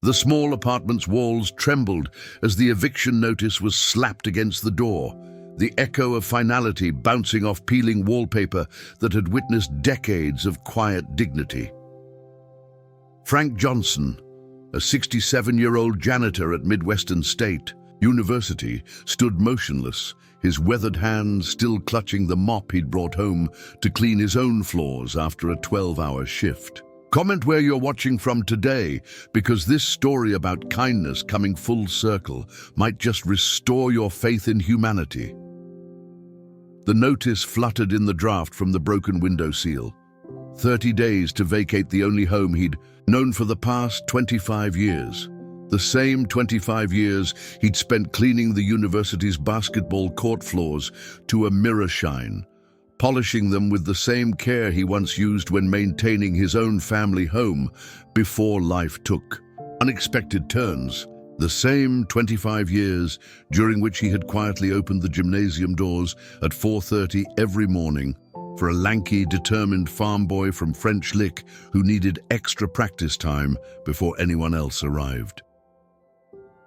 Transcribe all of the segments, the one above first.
The small apartment's walls trembled as the eviction notice was slapped against the door, the echo of finality bouncing off peeling wallpaper that had witnessed decades of quiet dignity. Frank Johnson, a 67-year-old janitor at Midwestern State University, stood motionless, his weathered hands still clutching the mop he'd brought home to clean his own floors after a 12-hour shift. Comment where you're watching from today, because this story about kindness coming full circle might just restore your faith in humanity. The notice fluttered in the draft from the broken window seal. 30 days to vacate the only home he'd known for the past 25 years. The same 25 years he'd spent cleaning the university's basketball court floors to a mirror shine, polishing them with the same care he once used when maintaining his own family home before life took unexpected turns. The same 25 years during which he had quietly opened the gymnasium doors at 4:30 every morning for a lanky, determined farm boy from French Lick who needed extra practice time before anyone else arrived.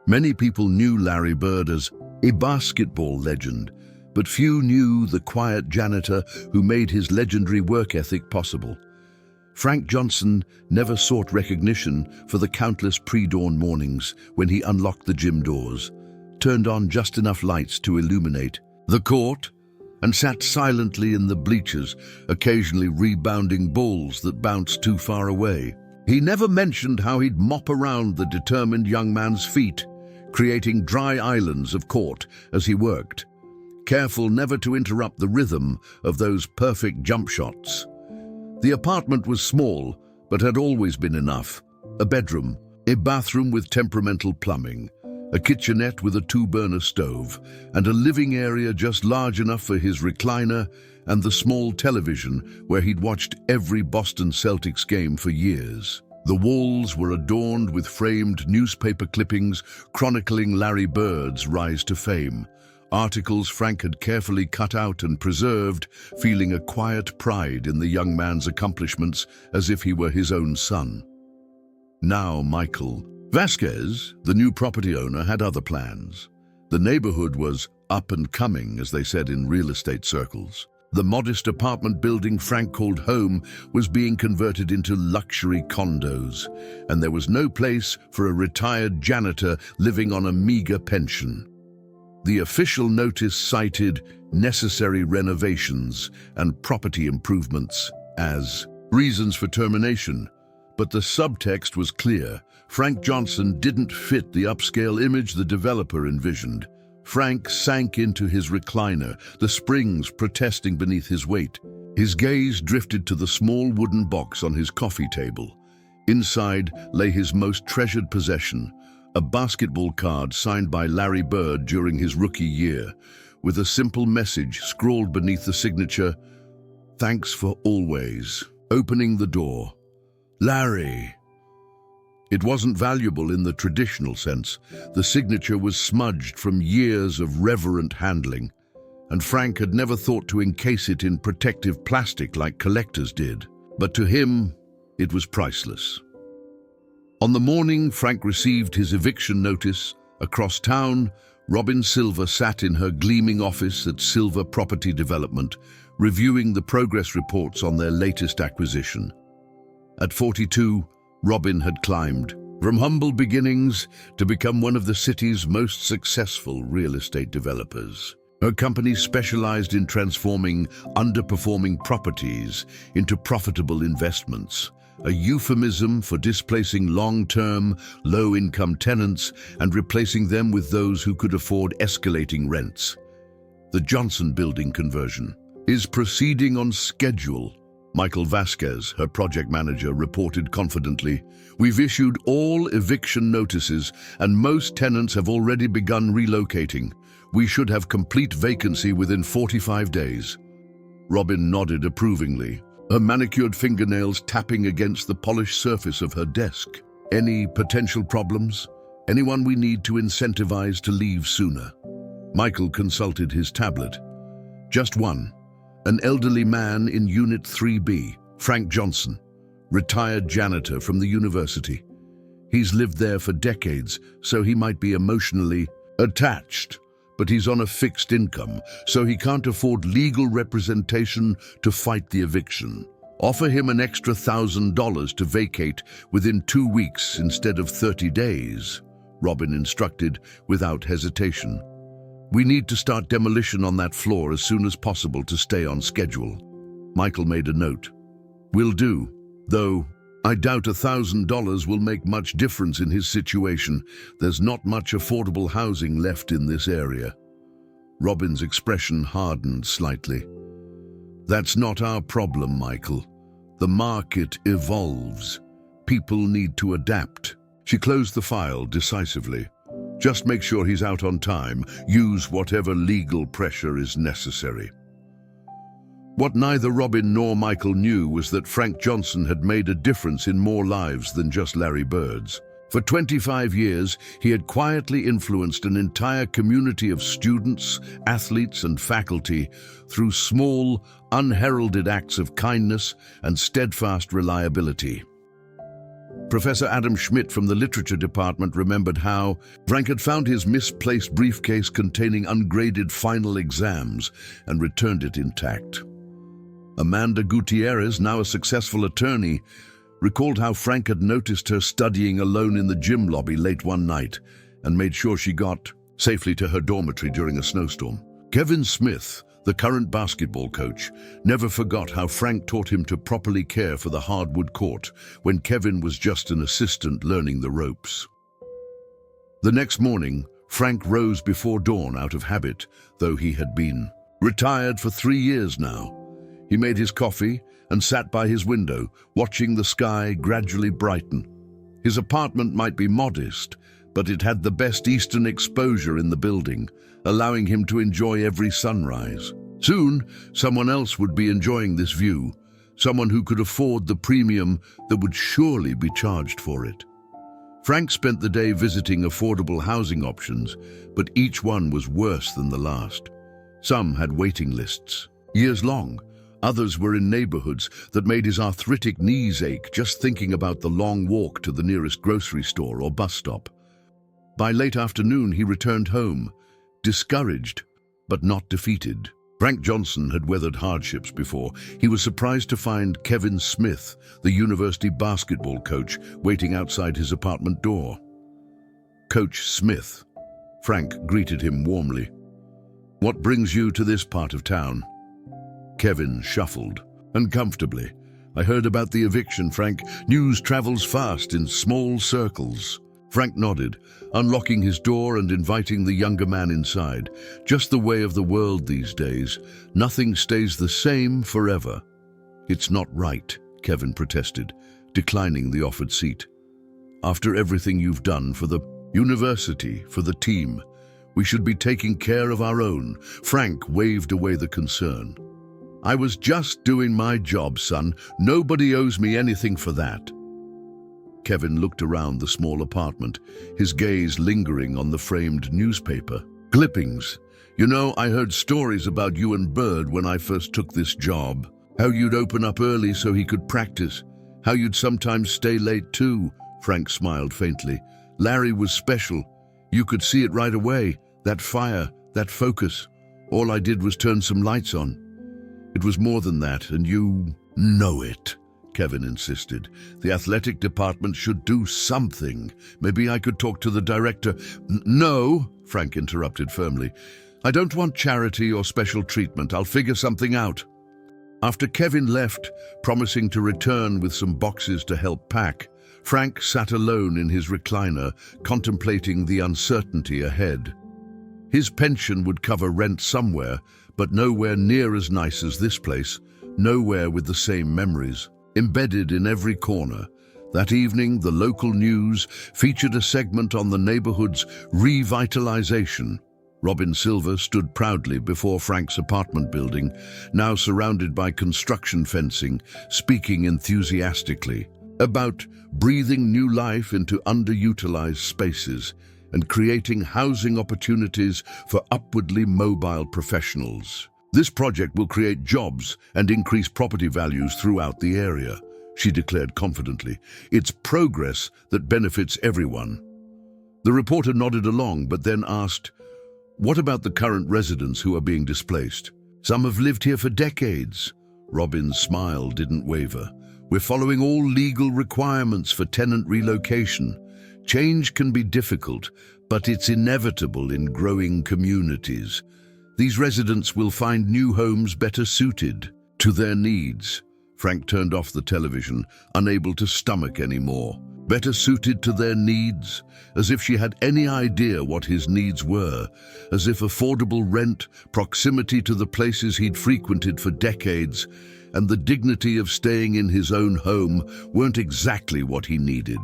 Many people knew Larry Bird as a basketball legend, but few knew the quiet janitor who made his legendary work ethic possible. Frank Johnson never sought recognition for the countless pre-dawn mornings when he unlocked the gym doors, turned on just enough lights to illuminate the court, and sat silently in the bleachers, occasionally rebounding balls that bounced too far away. He never mentioned how he'd mop around the determined young man's feet, creating dry islands of court as he worked, careful never to interrupt the rhythm of those perfect jump shots. The apartment was small, but had always been enough. A bedroom, a bathroom with temperamental plumbing, a kitchenette with a 2-burner stove, and a living area just large enough for his recliner and the small television where he'd watched every Boston Celtics game for years. The walls were adorned with framed newspaper clippings chronicling Larry Bird's rise to fame, articles Frank had carefully cut out and preserved, feeling a quiet pride in the young man's accomplishments as if he were his own son. Now Michael Vasquez, the new property owner, had other plans. The neighborhood was up and coming, as they said in real estate circles. The modest apartment building Frank called home was being converted into luxury condos, and there was no place for a retired janitor living on a meager pension. The official notice cited necessary renovations and property improvements as reasons for termination, but the subtext was clear. Frank Johnson didn't fit the upscale image the developer envisioned. Frank sank into his recliner, the springs protesting beneath his weight. His gaze drifted to the small wooden box on his coffee table. Inside lay his most treasured possession, a basketball card signed by Larry Bird during his rookie year, with a simple message scrawled beneath the signature, "Thanks for always opening the door, Larry." It wasn't valuable in the traditional sense. The signature was smudged from years of reverent handling, and Frank had never thought to encase it in protective plastic like collectors did. But to him, it was priceless. On the morning Frank received his eviction notice, across town, Robin Silver sat in her gleaming office at Silver Property Development, reviewing the progress reports on their latest acquisition. At 42, Robin had climbed from humble beginnings to become one of the city's most successful real estate developers. Her company specialized in transforming underperforming properties into profitable investments, a euphemism for displacing long-term, low-income tenants and replacing them with those who could afford escalating rents. The Johnson Building conversion is proceeding on schedule. Michael Vasquez, her project manager, reported confidently, "We've issued all eviction notices and most tenants have already begun relocating. We should have complete vacancy within 45 days. Robin nodded approvingly, her manicured fingernails tapping against the polished surface of her desk. "Any potential problems? Anyone we need to incentivize to leave sooner?" Michael consulted his tablet. "Just one. An elderly man in Unit 3B, Frank Johnson, retired janitor from the university. He's lived there for decades, so he might be emotionally attached. But he's on a fixed income, so he can't afford legal representation to fight the eviction. Offer him an extra $1,000 to vacate within 2 weeks instead of 30 days, Robin instructed without hesitation. We need to start demolition on that floor as soon as possible to stay on schedule. Michael made a note. Will do, though I doubt $1,000 will make much difference in his situation. There's not much affordable housing left in this area. Robin's expression hardened slightly. That's not our problem, Michael. The market evolves. People need to adapt. She closed the file decisively. Just make sure he's out on time. Use whatever legal pressure is necessary. What neither Robin nor Michael knew was that Frank Johnson had made a difference in more lives than just Larry Bird's. For 25 years, he had quietly influenced an entire community of students, athletes, and faculty through small, unheralded acts of kindness and steadfast reliability. Professor Adam Schmidt from the Literature Department remembered how Frank had found his misplaced briefcase containing ungraded final exams and returned it intact. Amanda Gutierrez, now a successful attorney, recalled how Frank had noticed her studying alone in the gym lobby late one night and made sure she got safely to her dormitory during a snowstorm. Kevin Smith, the current basketball coach, never forgot how Frank taught him to properly care for the hardwood court when Kevin was just an assistant learning the ropes. The next morning, Frank rose before dawn out of habit, though he had been retired for 3 years now. He made his coffee and sat by his window, watching the sky gradually brighten. His apartment might be modest, but it had the best eastern exposure in the building, allowing him to enjoy every sunrise. Soon, someone else would be enjoying this view, someone who could afford the premium that would surely be charged for it. Frank spent the day visiting affordable housing options, but each one was worse than the last. Some had waiting lists, years long. Others were in neighborhoods that made his arthritic knees ache just thinking about the long walk to the nearest grocery store or bus stop. By late afternoon, he returned home, discouraged, but not defeated. Frank Johnson had weathered hardships before. He was surprised to find Kevin Smith, the university basketball coach, waiting outside his apartment door. Coach Smith. Frank greeted him warmly. "What brings you to this part of town?" Kevin shuffled, uncomfortably. "I heard about the eviction, Frank. News travels fast in small circles." Frank nodded, unlocking his door and inviting the younger man inside. Just the way of the world these days. Nothing stays the same forever. "It's not right," Kevin protested, declining the offered seat. "After everything you've done for the university, for the team, we should be taking care of our own." Frank waved away the concern. "I was just doing my job, son. Nobody owes me anything for that." Kevin looked around the small apartment, his gaze lingering on the framed newspaper. "Clippings. You know, I heard stories about you and Bird when I first took this job. How you'd open up early so he could practice. How you'd sometimes stay late too." Frank smiled faintly. "Larry was special. You could see it right away. That fire, that focus. All I did was turn some lights on. It was more than that, and you know it," Kevin insisted. "The athletic department should do something. Maybe I could talk to the director." "No," Frank interrupted firmly. "I don't want charity or special treatment. I'll figure something out." After Kevin left, promising to return with some boxes to help pack, Frank sat alone in his recliner, contemplating the uncertainty ahead. His pension would cover rent somewhere, but nowhere near as nice as this place, nowhere with the same memories. Embedded in every corner, that evening the local news featured a segment on the neighborhood's revitalization. Robin Silver stood proudly before Frank's apartment building, now surrounded by construction fencing, speaking enthusiastically about breathing new life into underutilized spaces and creating housing opportunities for upwardly mobile professionals. "This project will create jobs and increase property values throughout the area. she declared confidently. "It's progress that benefits everyone." The reporter nodded along, but then asked, "What about the current residents who are being displaced? Some have lived here for decades." Robin's smile didn't waver. "We're following all legal requirements for tenant relocation. Change can be difficult, but it's inevitable in growing communities. These residents will find new homes better suited to their needs." Frank turned off the television, unable to stomach any more. Better suited to their needs? As if she had any idea what his needs were. As if affordable rent, proximity to the places he'd frequented for decades, and the dignity of staying in his own home weren't exactly what he needed.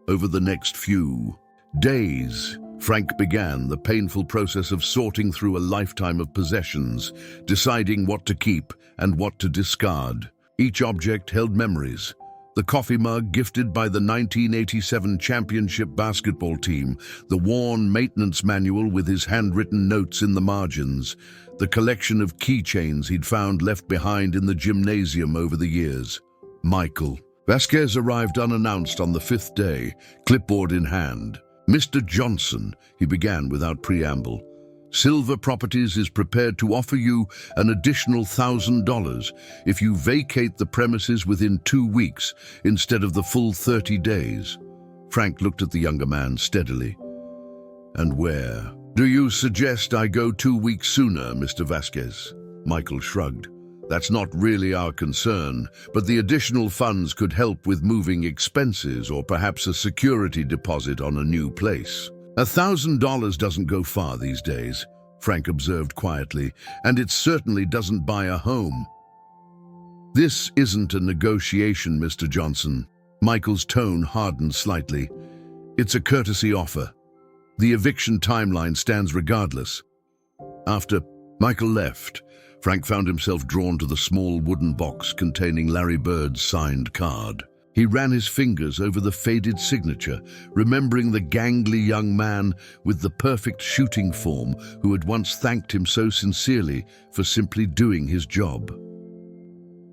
Over the next few days, Frank began the painful process of sorting through a lifetime of possessions, deciding what to keep and what to discard. Each object held memories. The coffee mug gifted by the 1987 championship basketball team, the worn maintenance manual with his handwritten notes in the margins, the collection of keychains he'd found left behind in the gymnasium over the years. Michael Vasquez arrived unannounced on the fifth day, clipboard in hand. "Mr. Johnson," he began without preamble, "Silver Properties is prepared to offer you an additional $1,000 if you vacate the premises within 2 weeks instead of the full 30 days. Frank looked at the younger man steadily. "And where? Do you suggest I go 2 weeks sooner, Mr. Vasquez?" Michael shrugged. "That's not really our concern, but the additional funds could help with moving expenses or perhaps a security deposit on a new place." $1,000 doesn't go far these days," Frank observed quietly, "and it certainly doesn't buy a home." "This isn't a negotiation, Mr. Johnson." Michael's tone hardened slightly. "It's a courtesy offer. The eviction timeline stands regardless." After Michael left, Frank found himself drawn to the small wooden box containing Larry Bird's signed card. He ran his fingers over the faded signature, remembering the gangly young man with the perfect shooting form who had once thanked him so sincerely for simply doing his job.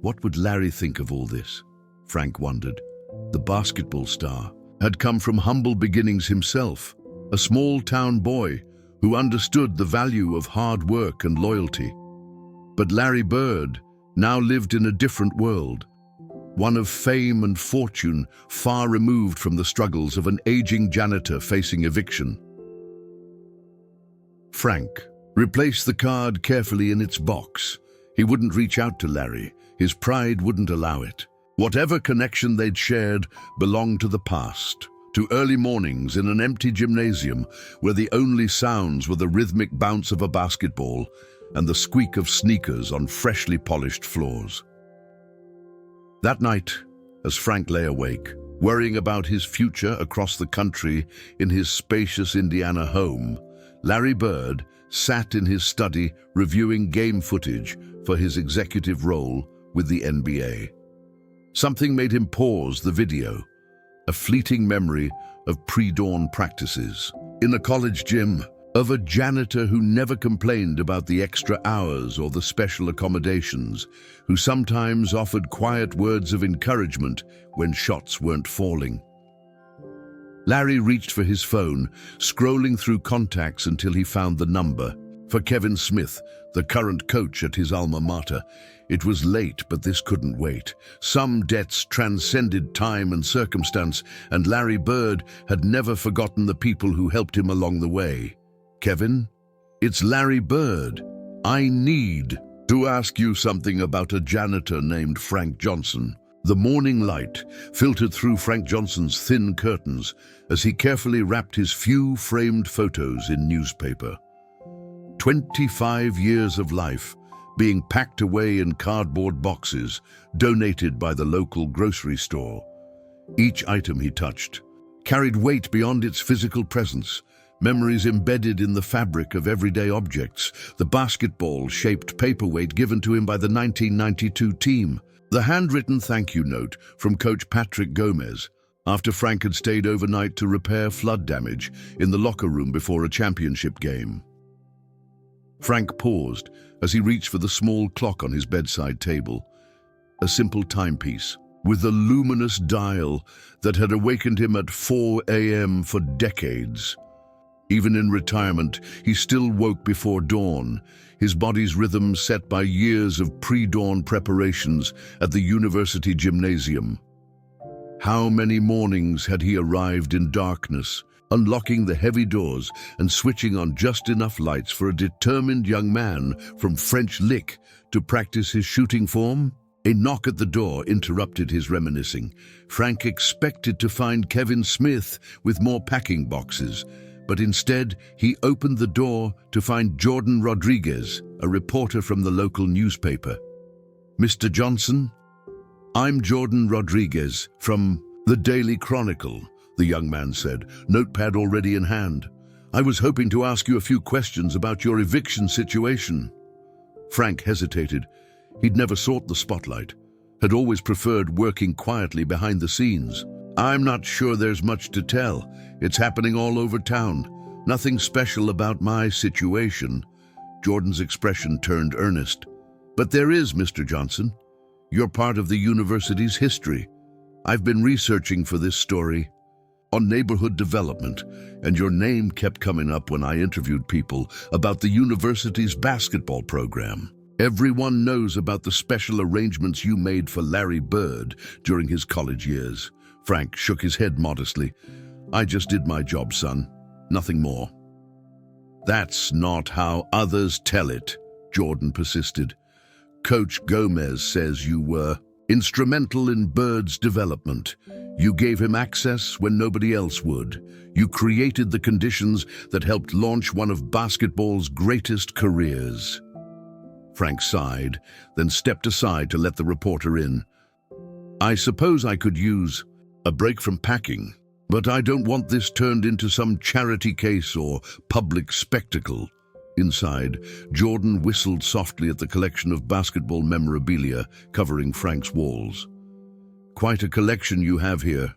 What would Larry think of all this? Frank wondered. The basketball star had come from humble beginnings himself, a small-town boy who understood the value of hard work and loyalty. But Larry Bird now lived in a different world, one of fame and fortune far removed from the struggles of an aging janitor facing eviction. Frank replaced the card carefully in its box. He wouldn't reach out to Larry. His pride wouldn't allow it. Whatever connection they'd shared belonged to the past, to early mornings in an empty gymnasium where the only sounds were the rhythmic bounce of a basketball and the squeak of sneakers on freshly polished floors. That night, as Frank lay awake, worrying about his future across the country in his spacious Indiana home, Larry Bird sat in his study reviewing game footage for his executive role with the NBA. Something made him pause the video, a fleeting memory of pre-dawn practices in a college gym, of a janitor who never complained about the extra hours or the special accommodations, who sometimes offered quiet words of encouragement when shots weren't falling. Larry reached for his phone, scrolling through contacts until he found the number. For Kevin Smith, the current coach at his alma mater. It was late, but this couldn't wait. Some debts transcended time and circumstance, and Larry Bird had never forgotten the people who helped him along the way. "Kevin, it's Larry Bird. I need to ask you something about a janitor named Frank Johnson." The morning light filtered through Frank Johnson's thin curtains as he carefully wrapped his few framed photos in newspaper. 25 years of life being packed away in cardboard boxes donated by the local grocery store. Each item he touched carried weight beyond its physical presence, memories embedded in the fabric of everyday objects, the basketball-shaped paperweight given to him by the 1992 team, the handwritten thank you note from Coach Patrick Gomez after Frank had stayed overnight to repair flood damage in the locker room before a championship game. Frank paused as he reached for the small clock on his bedside table, a simple timepiece, with a luminous dial that had awakened him at 4 a.m. for decades. Even in retirement, he still woke before dawn, his body's rhythm set by years of pre-dawn preparations at the university gymnasium. How many mornings had he arrived in darkness, unlocking the heavy doors and switching on just enough lights for a determined young man from French Lick to practice his shooting form? A knock at the door interrupted his reminiscing. Frank expected to find Kevin Smith with more packing boxes, but instead he opened the door to find Jordan Rodriguez, a reporter from the local newspaper. "Mr. Johnson? I'm Jordan Rodriguez from the Daily Chronicle," the young man said, notepad already in hand. "I was hoping to ask you a few questions about your eviction situation." Frank hesitated. He'd never sought the spotlight, had always preferred working quietly behind the scenes. "I'm not sure there's much to tell. It's happening all over town. Nothing special about my situation." Jordan's expression turned earnest. "But there is, Mr. Johnson. You're part of the university's history. I've been researching for this story on neighborhood development, and your name kept coming up when I interviewed people about the university's basketball program. Everyone knows about the special arrangements you made for Larry Bird during his college years." Frank shook his head modestly. "I just did my job, son. Nothing more." "That's not how others tell it," Jordan persisted. "Coach Gomez says you were instrumental in Bird's development. You gave him access when nobody else would. You created the conditions that helped launch one of basketball's greatest careers." Frank sighed, then stepped aside to let the reporter in. "I suppose I could use a break from packing, but I don't want this turned into some charity case or public spectacle." Inside, Jordan whistled softly at the collection of basketball memorabilia covering Frank's walls. "Quite a collection you have here.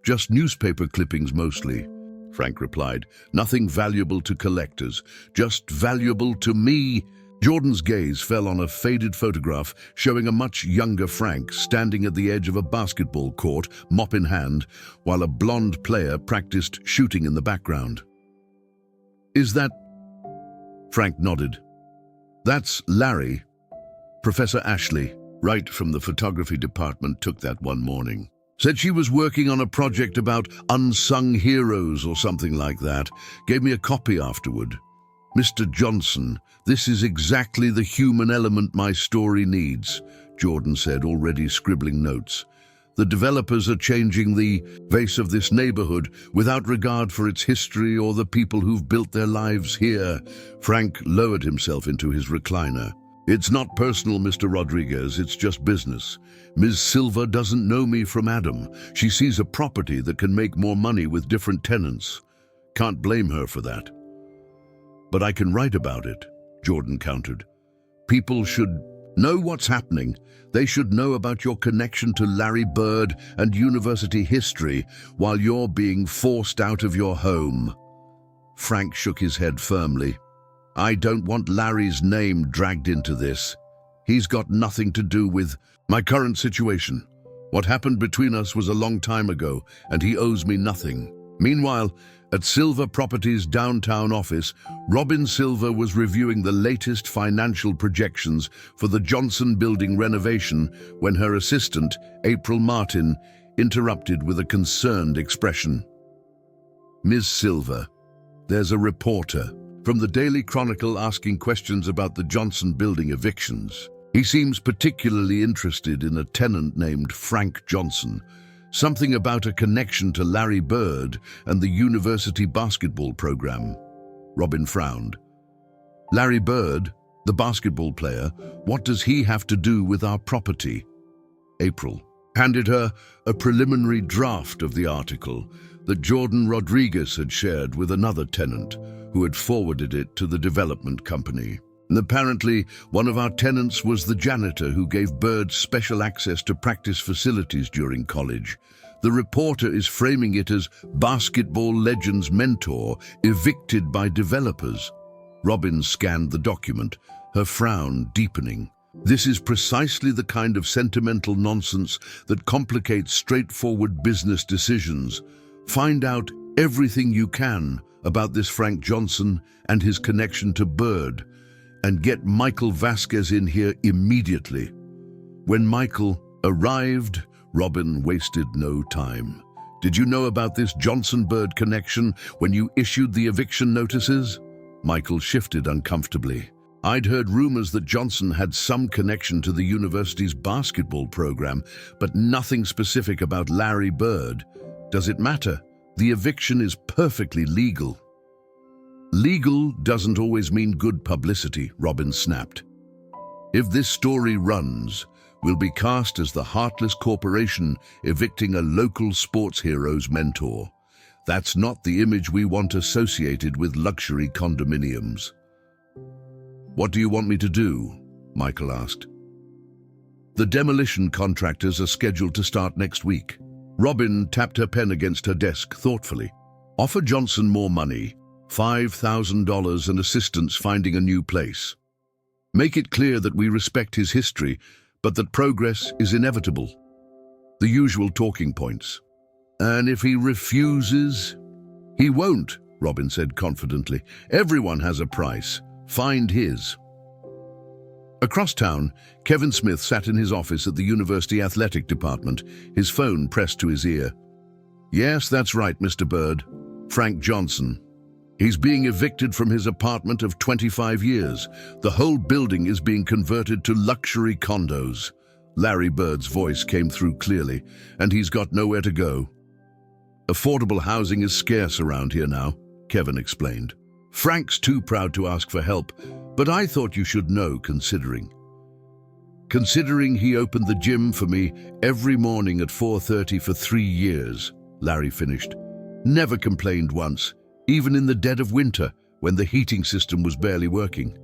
Just newspaper clippings mostly," Frank replied. "Nothing valuable to collectors, just valuable to me." Jordan's gaze fell on a faded photograph showing a much younger Frank standing at the edge of a basketball court, mop in hand, while a blonde player practiced shooting in the background. "Is that—" Frank nodded. "That's Larry. Professor Ashley, right from the photography department, took that one morning. Said she was working on a project about unsung heroes or something like that. Gave me a copy afterward. Mr. Johnson, this is exactly the human element my story needs," Jordan said, already scribbling notes. "The developers are changing the face of this neighborhood without regard for its history or the people who've built their lives here." Frank lowered himself into his recliner. "It's not personal, Mr. Rodriguez, it's just business. Ms. Silva doesn't know me from Adam. She sees a property that can make more money with different tenants. Can't blame her for that." "But I can write about it," Jordan countered. "People should know what's happening. They should know about your connection to Larry Bird and university history while you're being forced out of your home." Frank shook his head firmly. "I don't want Larry's name dragged into this. He's got nothing to do with my current situation. What happened between us was a long time ago, and he owes me nothing." Meanwhile, at Silva Properties' downtown office, Robin Silva was reviewing the latest financial projections for the Johnson Building renovation when her assistant, April Martin, interrupted with a concerned expression. "Ms. Silva, there's a reporter from the Daily Chronicle asking questions about the Johnson Building evictions. He seems particularly interested in a tenant named Frank Johnson. Something about a connection to Larry Bird and the university basketball program." Robin frowned. "Larry Bird, the basketball player, what does he have to do with our property?" April handed her a preliminary draft of the article that Jordan Rodriguez had shared with another tenant who had forwarded it to the development company. And apparently, one of our tenants was the janitor who gave Bird special access to practice facilities during college. The reporter is framing it as basketball legend's mentor, evicted by developers. Robin scanned the document, her frown deepening. This is precisely the kind of sentimental nonsense that complicates straightforward business decisions. Find out everything you can about this Frank Johnson and his connection to Bird, and get Michael Vasquez in here immediately. When Michael arrived, Robin wasted no time. Did you know about this Johnson-Bird connection when you issued the eviction notices? Michael shifted uncomfortably. I'd heard rumors that Johnson had some connection to the university's basketball program, but nothing specific about Larry Bird. Does it matter? The eviction is perfectly legal. Legal doesn't always mean good publicity, Robin snapped. If this story runs, we'll be cast as the heartless corporation evicting a local sports hero's mentor. That's not the image we want associated with luxury condominiums. What do you want me to do? Michael asked. The demolition contractors are scheduled to start next week. Robin tapped her pen against her desk thoughtfully. Offer Johnson more money, $5,000 and assistance finding a new place. Make it clear that we respect his history, but that progress is inevitable. The usual talking points. And if he refuses? He won't, Robin said confidently. Everyone has a price. Find his. Across town, Kevin Smith sat in his office at the university athletic department, his phone pressed to his ear. Yes, that's right, Mr. Bird. Frank Johnson. He's being evicted from his apartment of 25 years. The whole building is being converted to luxury condos. Larry Bird's voice came through clearly, and he's got nowhere to go. Affordable housing is scarce around here now, Kevin explained. Frank's too proud to ask for help, but I thought you should know considering. Considering he opened the gym for me every morning at 4:30 for 3 years, Larry finished. Never complained once, even in the dead of winter when the heating system was barely working.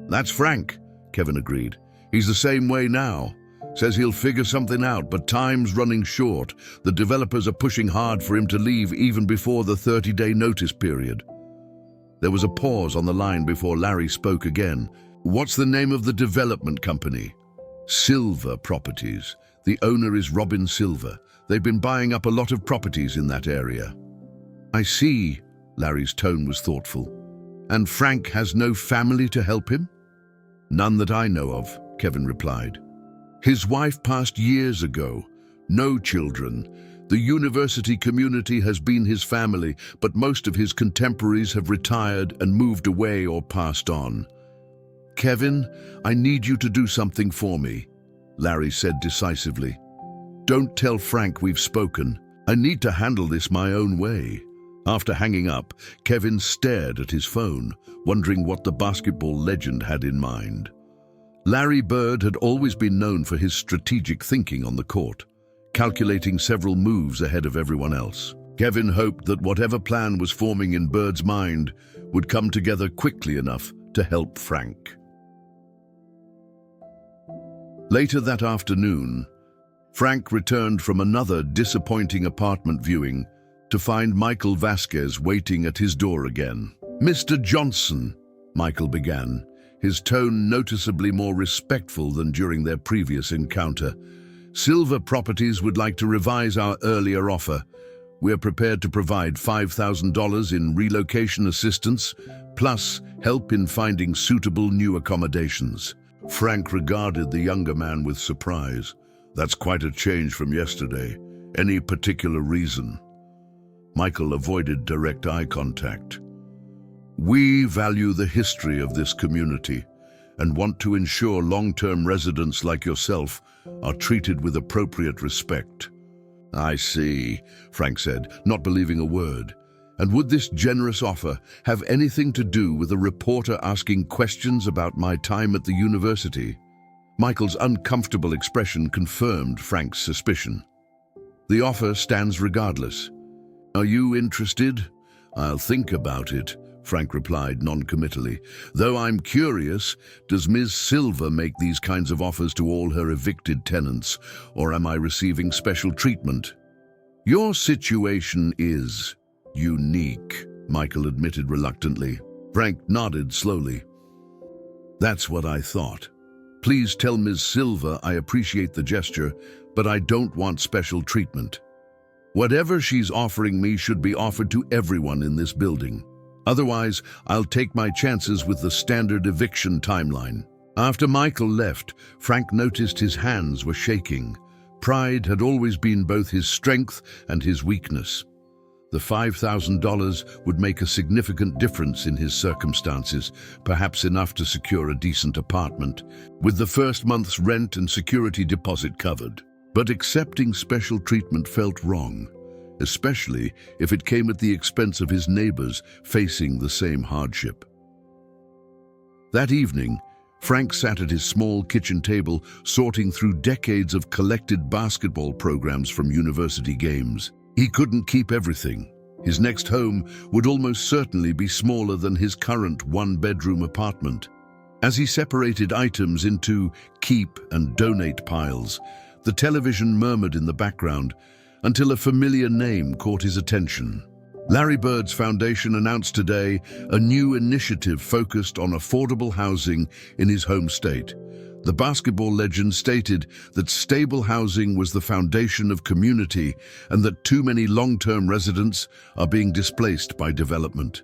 That's Frank, Kevin agreed. He's the same way now. Says he'll figure something out, but time's running short. The developers are pushing hard for him to leave even before the 30-day notice period. There was a pause on the line before Larry spoke again. What's the name of the development company? Silver Properties. The owner is Robin Silver. They've been buying up a lot of properties in that area. I see. Larry's tone was thoughtful. And Frank has no family to help him? None that I know of, Kevin replied. His wife passed years ago. No children. The university community has been his family, but most of his contemporaries have retired and moved away or passed on. Kevin, I need you to do something for me, Larry said decisively. Don't tell Frank we've spoken. I need to handle this my own way. After hanging up, Kevin stared at his phone, wondering what the basketball legend had in mind. Larry Bird had always been known for his strategic thinking on the court, calculating several moves ahead of everyone else. Kevin hoped that whatever plan was forming in Bird's mind would come together quickly enough to help Frank. Later that afternoon, Frank returned from another disappointing apartment viewing to find Michael Vasquez waiting at his door again. Mr. Johnson, Michael began, his tone noticeably more respectful than during their previous encounter. Silver Properties would like to revise our earlier offer. We're prepared to provide $5,000 in relocation assistance, plus help in finding suitable new accommodations. Frank regarded the younger man with surprise. That's quite a change from yesterday. Any particular reason? Michael avoided direct eye contact. We value the history of this community and want to ensure long-term residents like yourself are treated with appropriate respect. I see, Frank said, not believing a word. And would this generous offer have anything to do with a reporter asking questions about my time at the university? Michael's uncomfortable expression confirmed Frank's suspicion. The offer stands regardless. Are you interested? I'll think about it, Frank replied non-committally. Though I'm curious, does Ms. Silver make these kinds of offers to all her evicted tenants, or am I receiving special treatment? Your situation is unique, Michael admitted reluctantly. Frank nodded slowly. That's what I thought. Please tell Ms. Silver I appreciate the gesture, but I don't want special treatment. Whatever she's offering me should be offered to everyone in this building. Otherwise, I'll take my chances with the standard eviction timeline." After Michael left, Frank noticed his hands were shaking. Pride had always been both his strength and his weakness. The $5,000 would make a significant difference in his circumstances, perhaps enough to secure a decent apartment, with the first month's rent and security deposit covered. But accepting special treatment felt wrong, especially if it came at the expense of his neighbors facing the same hardship. That evening, Frank sat at his small kitchen table, sorting through decades of collected basketball programs from university games. He couldn't keep everything. His next home would almost certainly be smaller than his current one-bedroom apartment. As he separated items into keep and donate piles, the television murmured in the background until a familiar name caught his attention. Larry Bird's foundation announced today a new initiative focused on affordable housing in his home state. The basketball legend stated that stable housing was the foundation of community and that too many long-term residents are being displaced by development.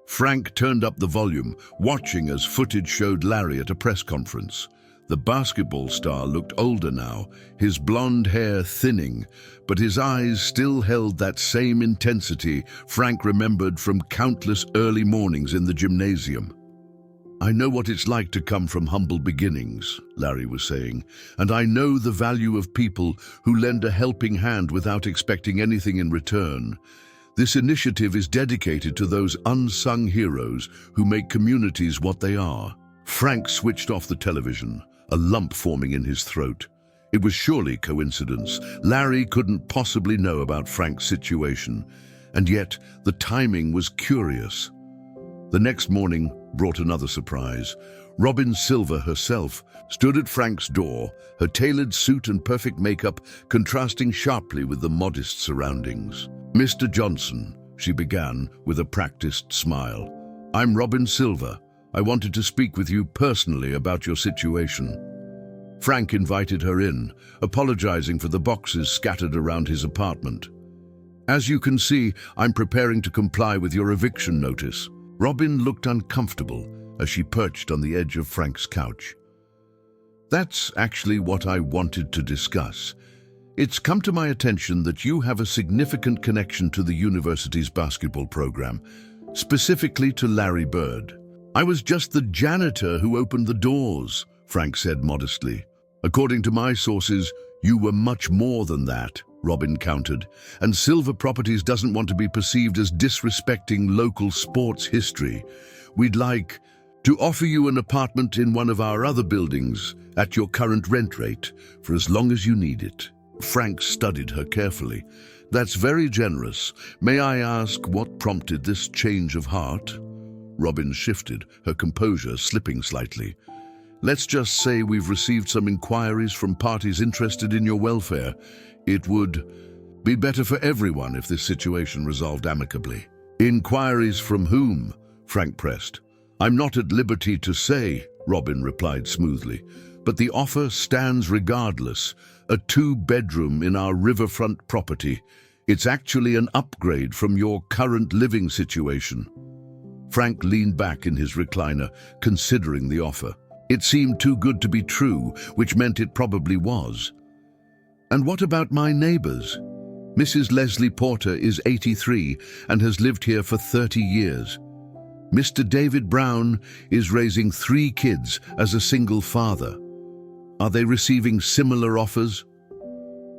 Frank turned up the volume, watching as footage showed Larry at a press conference. The basketball star looked older now, his blonde hair thinning, but his eyes still held that same intensity Frank remembered from countless early mornings in the gymnasium. "I know what it's like to come from humble beginnings," Larry was saying, "and I know the value of people who lend a helping hand without expecting anything in return. This initiative is dedicated to those unsung heroes who make communities what they are." Frank switched off the television, a lump forming in his throat. It was surely coincidence. Larry couldn't possibly know about Frank's situation, and yet the timing was curious. The next morning brought another surprise. Robin Silver herself stood at Frank's door, her tailored suit and perfect makeup contrasting sharply with the modest surroundings. "Mr. Johnson," she began with a practiced smile, "I'm Robin Silver. I wanted to speak with you personally about your situation." Frank invited her in, apologizing for the boxes scattered around his apartment. "As you can see, I'm preparing to comply with your eviction notice." Robin looked uncomfortable as she perched on the edge of Frank's couch. "That's actually what I wanted to discuss. It's come to my attention that you have a significant connection to the university's basketball program, specifically to Larry Bird." "I was just the janitor who opened the doors," Frank said modestly. "According to my sources, you were much more than that," Robin countered, "and Silver Properties doesn't want to be perceived as disrespecting local sports history. We'd like to offer you an apartment in one of our other buildings at your current rent rate for as long as you need it." Frank studied her carefully. "That's very generous. May I ask what prompted this change of heart?" Robin shifted, her composure slipping slightly. "Let's just say we've received some inquiries from parties interested in your welfare. It would be better for everyone if this situation resolved amicably." "Inquiries from whom?" Frank pressed. "I'm not at liberty to say," Robin replied smoothly, "but the offer stands regardless. A 2-bedroom in our riverfront property. It's actually an upgrade from your current living situation." Frank leaned back in his recliner, considering the offer. It seemed too good to be true, which meant it probably was. "And what about my neighbors? Mrs. Leslie Porter is 83 and has lived here for 30 years. Mr. David Brown is raising 3 kids as a single father. Are they receiving similar offers?"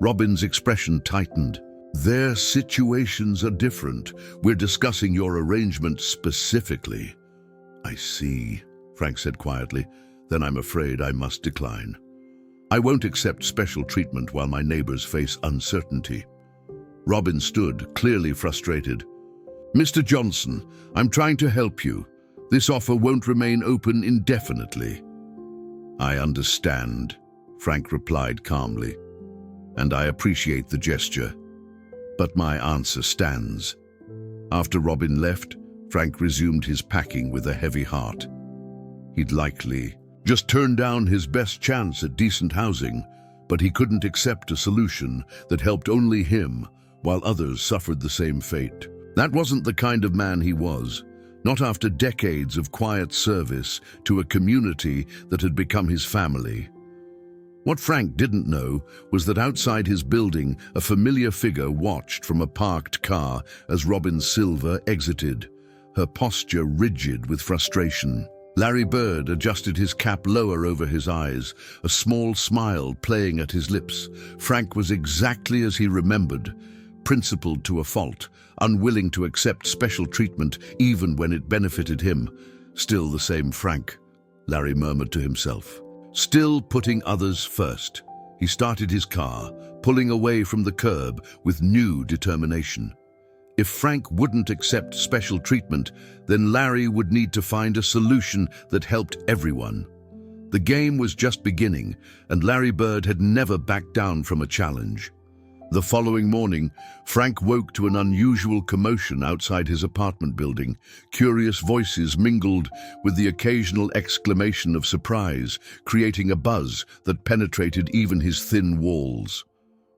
Robin's expression tightened. "Their situations are different. We're discussing your arrangement specifically." "I see," Frank said quietly. "Then I'm afraid I must decline. I won't accept special treatment while my neighbors face uncertainty." Robin stood, clearly frustrated. "Mr. Johnson, I'm trying to help you. This offer won't remain open indefinitely." "I understand," Frank replied calmly, "and I appreciate the gesture. But my answer stands." After Robin left, Frank resumed his packing with a heavy heart. He'd likely Just turned down his best chance at decent housing, but he couldn't accept a solution that helped only him while others suffered the same fate. That wasn't the kind of man he was, not after decades of quiet service to a community that had become his family. What Frank didn't know was that outside his building, a familiar figure watched from a parked car as Robin Silver exited, her posture rigid with frustration. Larry Bird adjusted his cap lower over his eyes, a small smile playing at his lips. Frank was exactly as he remembered, principled to a fault, unwilling to accept special treatment even when it benefited him. Still the same Frank, Larry murmured to himself. Still putting others first. He started his car, pulling away from the curb with new determination. If Frank wouldn't accept special treatment, then Larry would need to find a solution that helped everyone. The game was just beginning, and Larry Bird had never backed down from a challenge. The following morning, Frank woke to an unusual commotion outside his apartment building. Curious voices mingled with the occasional exclamation of surprise, creating a buzz that penetrated even his thin walls.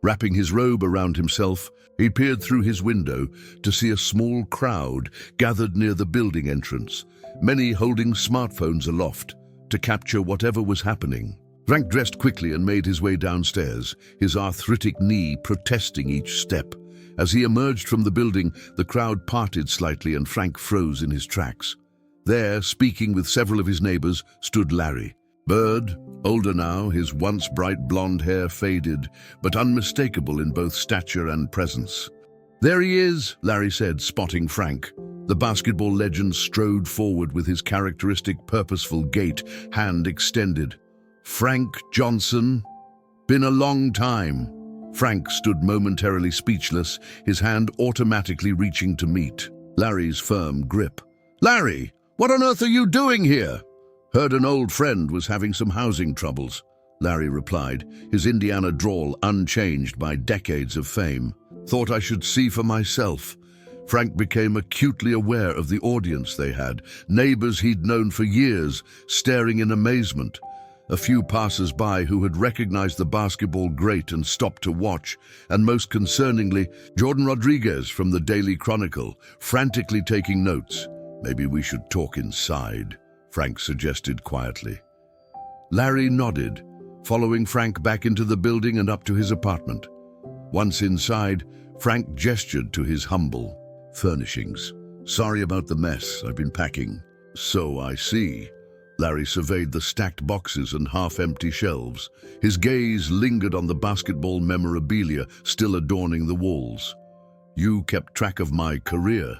Wrapping his robe around himself, he peered through his window to see a small crowd gathered near the building entrance, many holding smartphones aloft to capture whatever was happening. Frank dressed quickly and made his way downstairs, his arthritic knee protesting each step. As he emerged from the building, the crowd parted slightly and Frank froze in his tracks. There, speaking with several of his neighbors, stood Larry Bird, older now, his once bright blonde hair faded, but unmistakable in both stature and presence. "There he is," Larry said, spotting Frank. The basketball legend strode forward with his characteristic purposeful gait, hand extended. "Frank Johnson? Been a long time." Frank stood momentarily speechless, his hand automatically reaching to meet Larry's firm grip. "Larry, what on earth are you doing here?" "Heard an old friend was having some housing troubles," Larry replied, his Indiana drawl unchanged by decades of fame. "Thought I should see for myself." Frank became acutely aware of the audience they had, neighbors he'd known for years, staring in amazement. A few passers-by who had recognized the basketball great and stopped to watch, and most concerningly, Jordan Rodriguez from the Daily Chronicle, frantically taking notes. "Maybe we should talk inside," Frank suggested quietly. Larry nodded, following Frank back into the building and up to his apartment. Once inside, Frank gestured to his humble furnishings. "Sorry about the mess, I've been packing." "So I see." Larry surveyed the stacked boxes and half-empty shelves. His gaze lingered on the basketball memorabilia still adorning the walls. "You kept track of my career."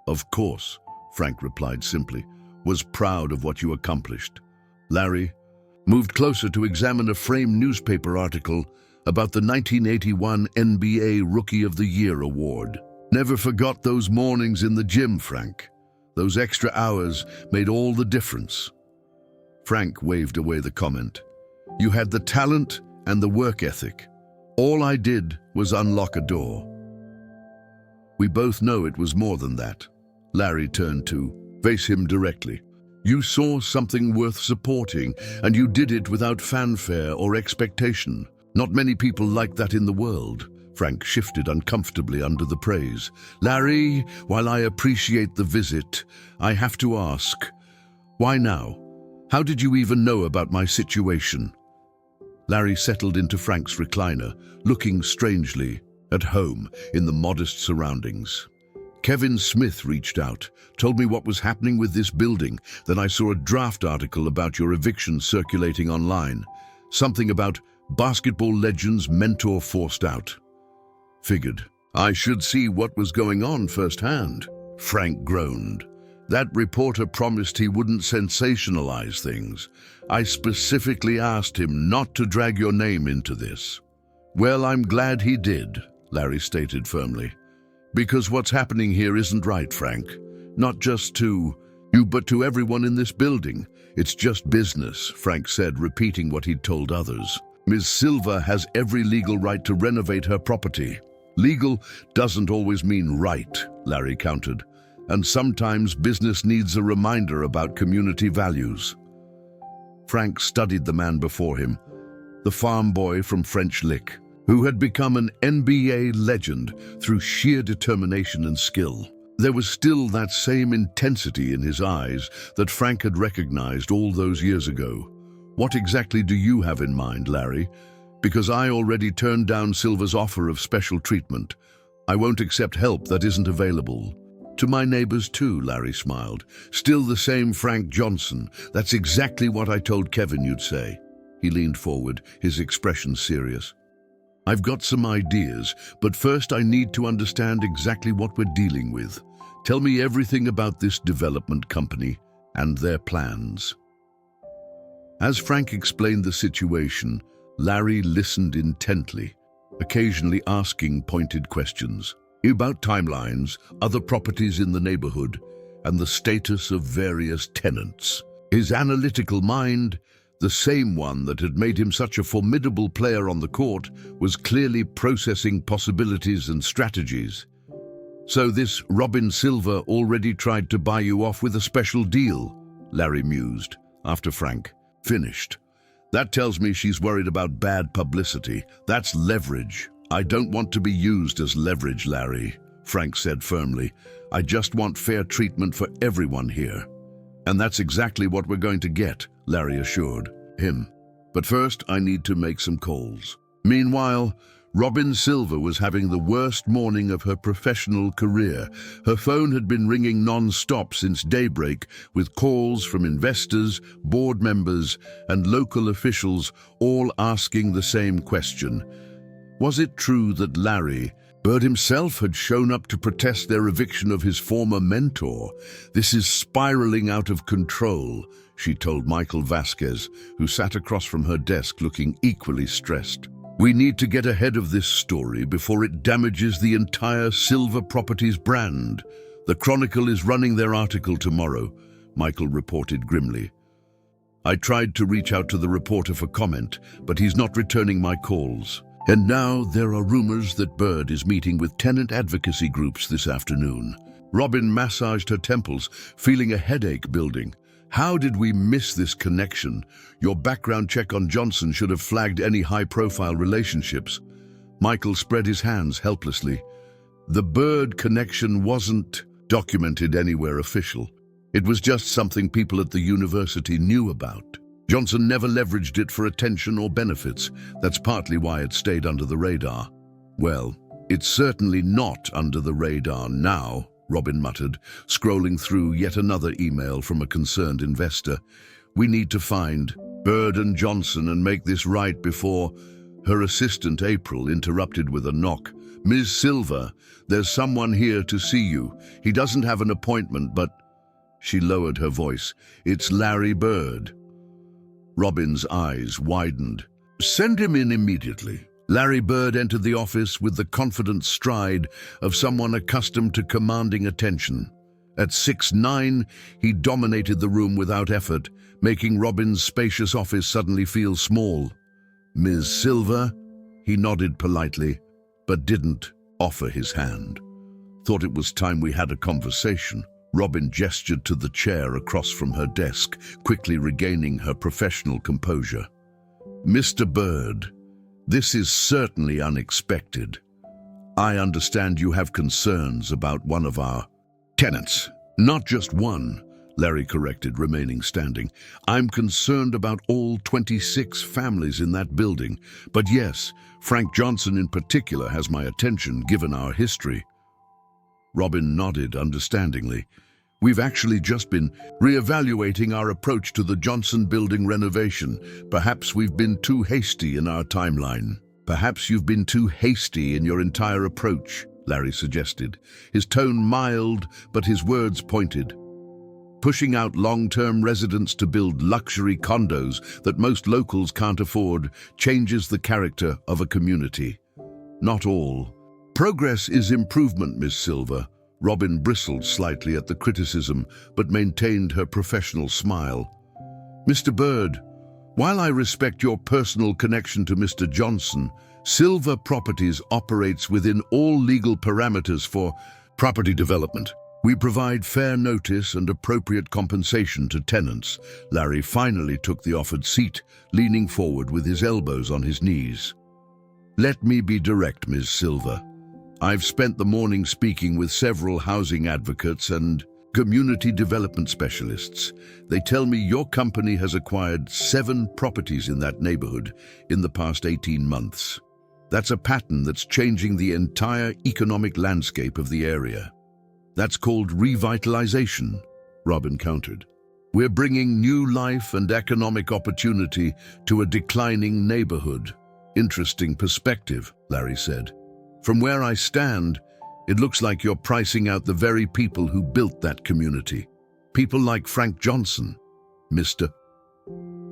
"Of course," Frank replied simply. "Was proud of what you accomplished." Larry moved closer to examine a framed newspaper article about the 1981 NBA Rookie of the Year award. "Never forgot those mornings in the gym, Frank. Those extra hours made all the difference." Frank waved away the comment. "You had the talent and the work ethic. All I did was unlock a door." "We both know it was more than that." Larry turned to face him directly. "You saw something worth supporting, and you did it without fanfare or expectation. Not many people like that in the world." Frank shifted uncomfortably under the praise. "Larry, while I appreciate the visit, I have to ask, why now? How did you even know about my situation?" Larry settled into Frank's recliner, looking strangely at home in the modest surroundings. "Kevin Smith reached out, told me what was happening with this building. Then I saw a draft article about your eviction circulating online. Something about basketball legends mentor forced out. Figured I should see what was going on firsthand." Frank groaned. "That reporter promised he wouldn't sensationalize things. I specifically asked him not to drag your name into this." "Well, I'm glad he did," Larry stated firmly. "Because what's happening here isn't right, Frank. Not just to you, but to everyone in this building. It's just business," Frank said, repeating what he'd told others. "Ms. Silva has every legal right to renovate her property." "Legal doesn't always mean right," Larry countered. "And sometimes business needs a reminder about community values." Frank studied the man before him, the farm boy from French Lick, who had become an NBA legend through sheer determination and skill. There was still that same intensity in his eyes that Frank had recognized all those years ago. "What exactly do you have in mind, Larry? Because I already turned down Silver's offer of special treatment. I won't accept help that isn't available." "To my neighbors too," Larry smiled. "Still the same Frank Johnson. That's exactly what I told Kevin you'd say." He leaned forward, his expression serious. "I've got some ideas, but first I need to understand exactly what we're dealing with. Tell me everything about this development company and their plans." As Frank explained the situation, Larry listened intently, occasionally asking pointed questions about timelines, other properties in the neighborhood, and the status of various tenants. His analytical mind, the same one that had made him such a formidable player on the court, was clearly processing possibilities and strategies. "So this Robin Silver already tried to buy you off with a special deal," Larry mused, after Frank finished. "That tells me she's worried about bad publicity. That's leverage." "I don't want to be used as leverage, Larry," Frank said firmly. "I just want fair treatment for everyone here." "And that's exactly what we're going to get," Larry assured him. "But first, I need to make some calls." Meanwhile, Robin Silver was having the worst morning of her professional career. Her phone had been ringing non-stop since daybreak, with calls from investors, board members, and local officials, all asking the same question. Was it true that Larry Bird himself had shown up to protest their eviction of his former mentor? "This is spiraling out of control," she told Michael Vasquez, who sat across from her desk looking equally stressed. "We need to get ahead of this story before it damages the entire Silver Properties brand. The Chronicle is running their article tomorrow," Michael reported grimly. "I tried to reach out to the reporter for comment, but he's not returning my calls. And now there are rumors that Bird is meeting with tenant advocacy groups this afternoon." Robin massaged her temples, feeling a headache building. "How did we miss this connection? Your background check on Johnson should have flagged any high-profile relationships." Michael spread his hands helplessly. "The Bird connection wasn't documented anywhere official. It was just something people at the university knew about. Johnson never leveraged it for attention or benefits. That's partly why it stayed under the radar." "Well, it's certainly not under the radar now," Robin muttered, scrolling through yet another email from a concerned investor. "We need to find Bird and Johnson and make this right before—" Her assistant April interrupted with a knock. "Ms. Silver, there's someone here to see you. He doesn't have an appointment, but—" She lowered her voice. "It's Larry Bird." Robin's eyes widened. "Send him in immediately." Larry Bird entered the office with the confident stride of someone accustomed to commanding attention. At 6'9", he dominated the room without effort, making Robin's spacious office suddenly feel small. "Ms. Silver?" He nodded politely, but didn't offer his hand. "Thought it was time we had a conversation." Robin gestured to the chair across from her desk, quickly regaining her professional composure. "Mr. Bird, this is certainly unexpected. I understand you have concerns about one of our tenants." "Not just one," Larry corrected, remaining standing. "I'm concerned about all 26 families in that building. But yes, Frank Johnson in particular has my attention, given our history." Robin nodded understandingly. "We've actually just been reevaluating our approach to the Johnson building renovation. Perhaps we've been too hasty in our timeline." "Perhaps you've been too hasty in your entire approach," Larry suggested, his tone mild but his words pointed. "Pushing out long-term residents to build luxury condos that most locals can't afford changes the character of a community." "Not all. Progress is improvement, Miss Silver." Robin bristled slightly at the criticism, but maintained her professional smile. "Mr. Bird, while I respect your personal connection to Mr. Johnson, Silver Properties operates within all legal parameters for property development. We provide fair notice and appropriate compensation to tenants. Larry finally took the offered seat, leaning forward with his elbows on his knees. Let me be direct, Ms. Silver. I've spent the morning speaking with several housing advocates and community development specialists. They tell me your company has acquired 7 properties in that neighborhood in the past 18 months. That's a pattern that's changing the entire economic landscape of the area. That's called revitalization, Robin countered. We're bringing new life and economic opportunity to a declining neighborhood. Interesting perspective, Larry said. From where I stand, it looks like you're pricing out the very people who built that community. People like Frank Johnson. Mr.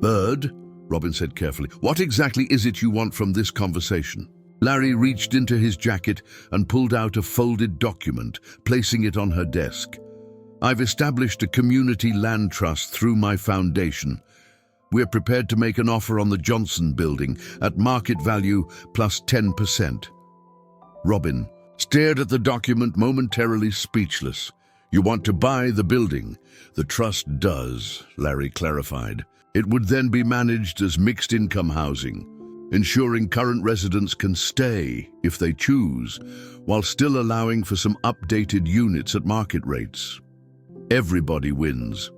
Bird, Robin said carefully, what exactly is it you want from this conversation? Larry reached into his jacket and pulled out a folded document, placing it on her desk. I've established a community land trust through my foundation. We're prepared to make an offer on the Johnson building at market value plus 10%. Robin stared at the document, momentarily speechless. You want to buy the building? The trust does, Larry clarified. It would then be managed as mixed-income housing, ensuring current residents can stay if they choose, while still allowing for some updated units at market rates. Everybody wins.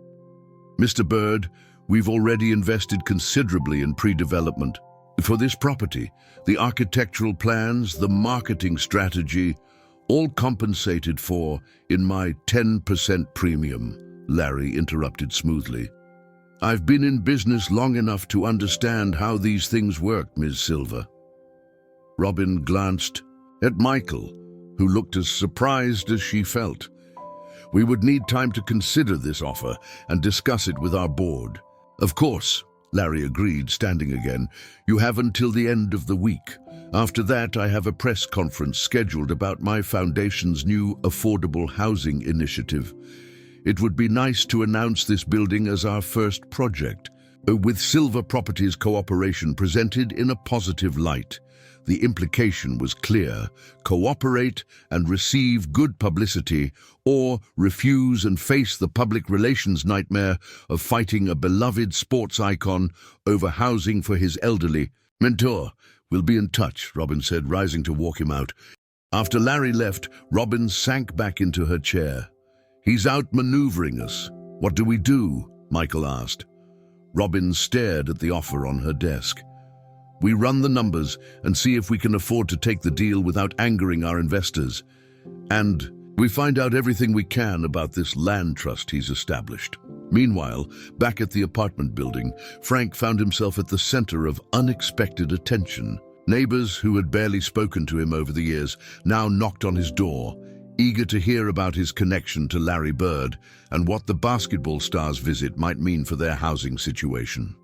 Mr. Bird, we've already invested considerably in pre-development. For this property, the architectural plans, the marketing strategy, all compensated for in my 10% premium, Larry interrupted smoothly. I've been in business long enough to understand how these things work, Ms. Silver. Robin glanced at Michael, who looked as surprised as she felt. We would need time to consider this offer and discuss it with our board. Of course, Larry agreed, standing again. You have until the end of the week. After that, I have a press conference scheduled about my foundation's new affordable housing initiative. It would be nice to announce this building as our first project, with Silver Properties cooperation presented in a positive light. The implication was clear: cooperate and receive good publicity, or refuse and face the public relations nightmare of fighting a beloved sports icon over housing for his elderly. Mentor, we'll be in touch, Robin said, rising to walk him out. After Larry left, Robin sank back into her chair. He's outmaneuvering us. What do we do? Michael asked. Robin stared at the offer on her desk. We run the numbers and see if we can afford to take the deal without angering our investors. And we find out everything we can about this land trust he's established. Meanwhile, back at the apartment building, Frank found himself at the center of unexpected attention. Neighbors who had barely spoken to him over the years now knocked on his door, eager to hear about his connection to Larry Bird and what the basketball star's visit might mean for their housing situation.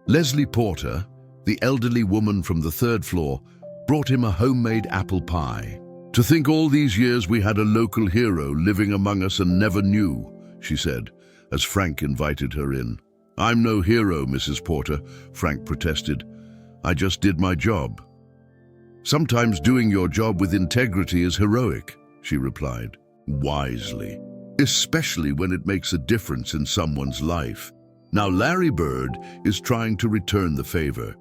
Leslie Porter, the elderly woman from the 3rd floor, brought him a homemade apple pie. To think all these years we had a local hero living among us and never knew, she said, as Frank invited her in. I'm no hero, Mrs. Porter, Frank protested. I just did my job. Sometimes doing your job with integrity is heroic, she replied, wisely, especially when it makes a difference in someone's life. Now Larry Bird is trying to return the favor.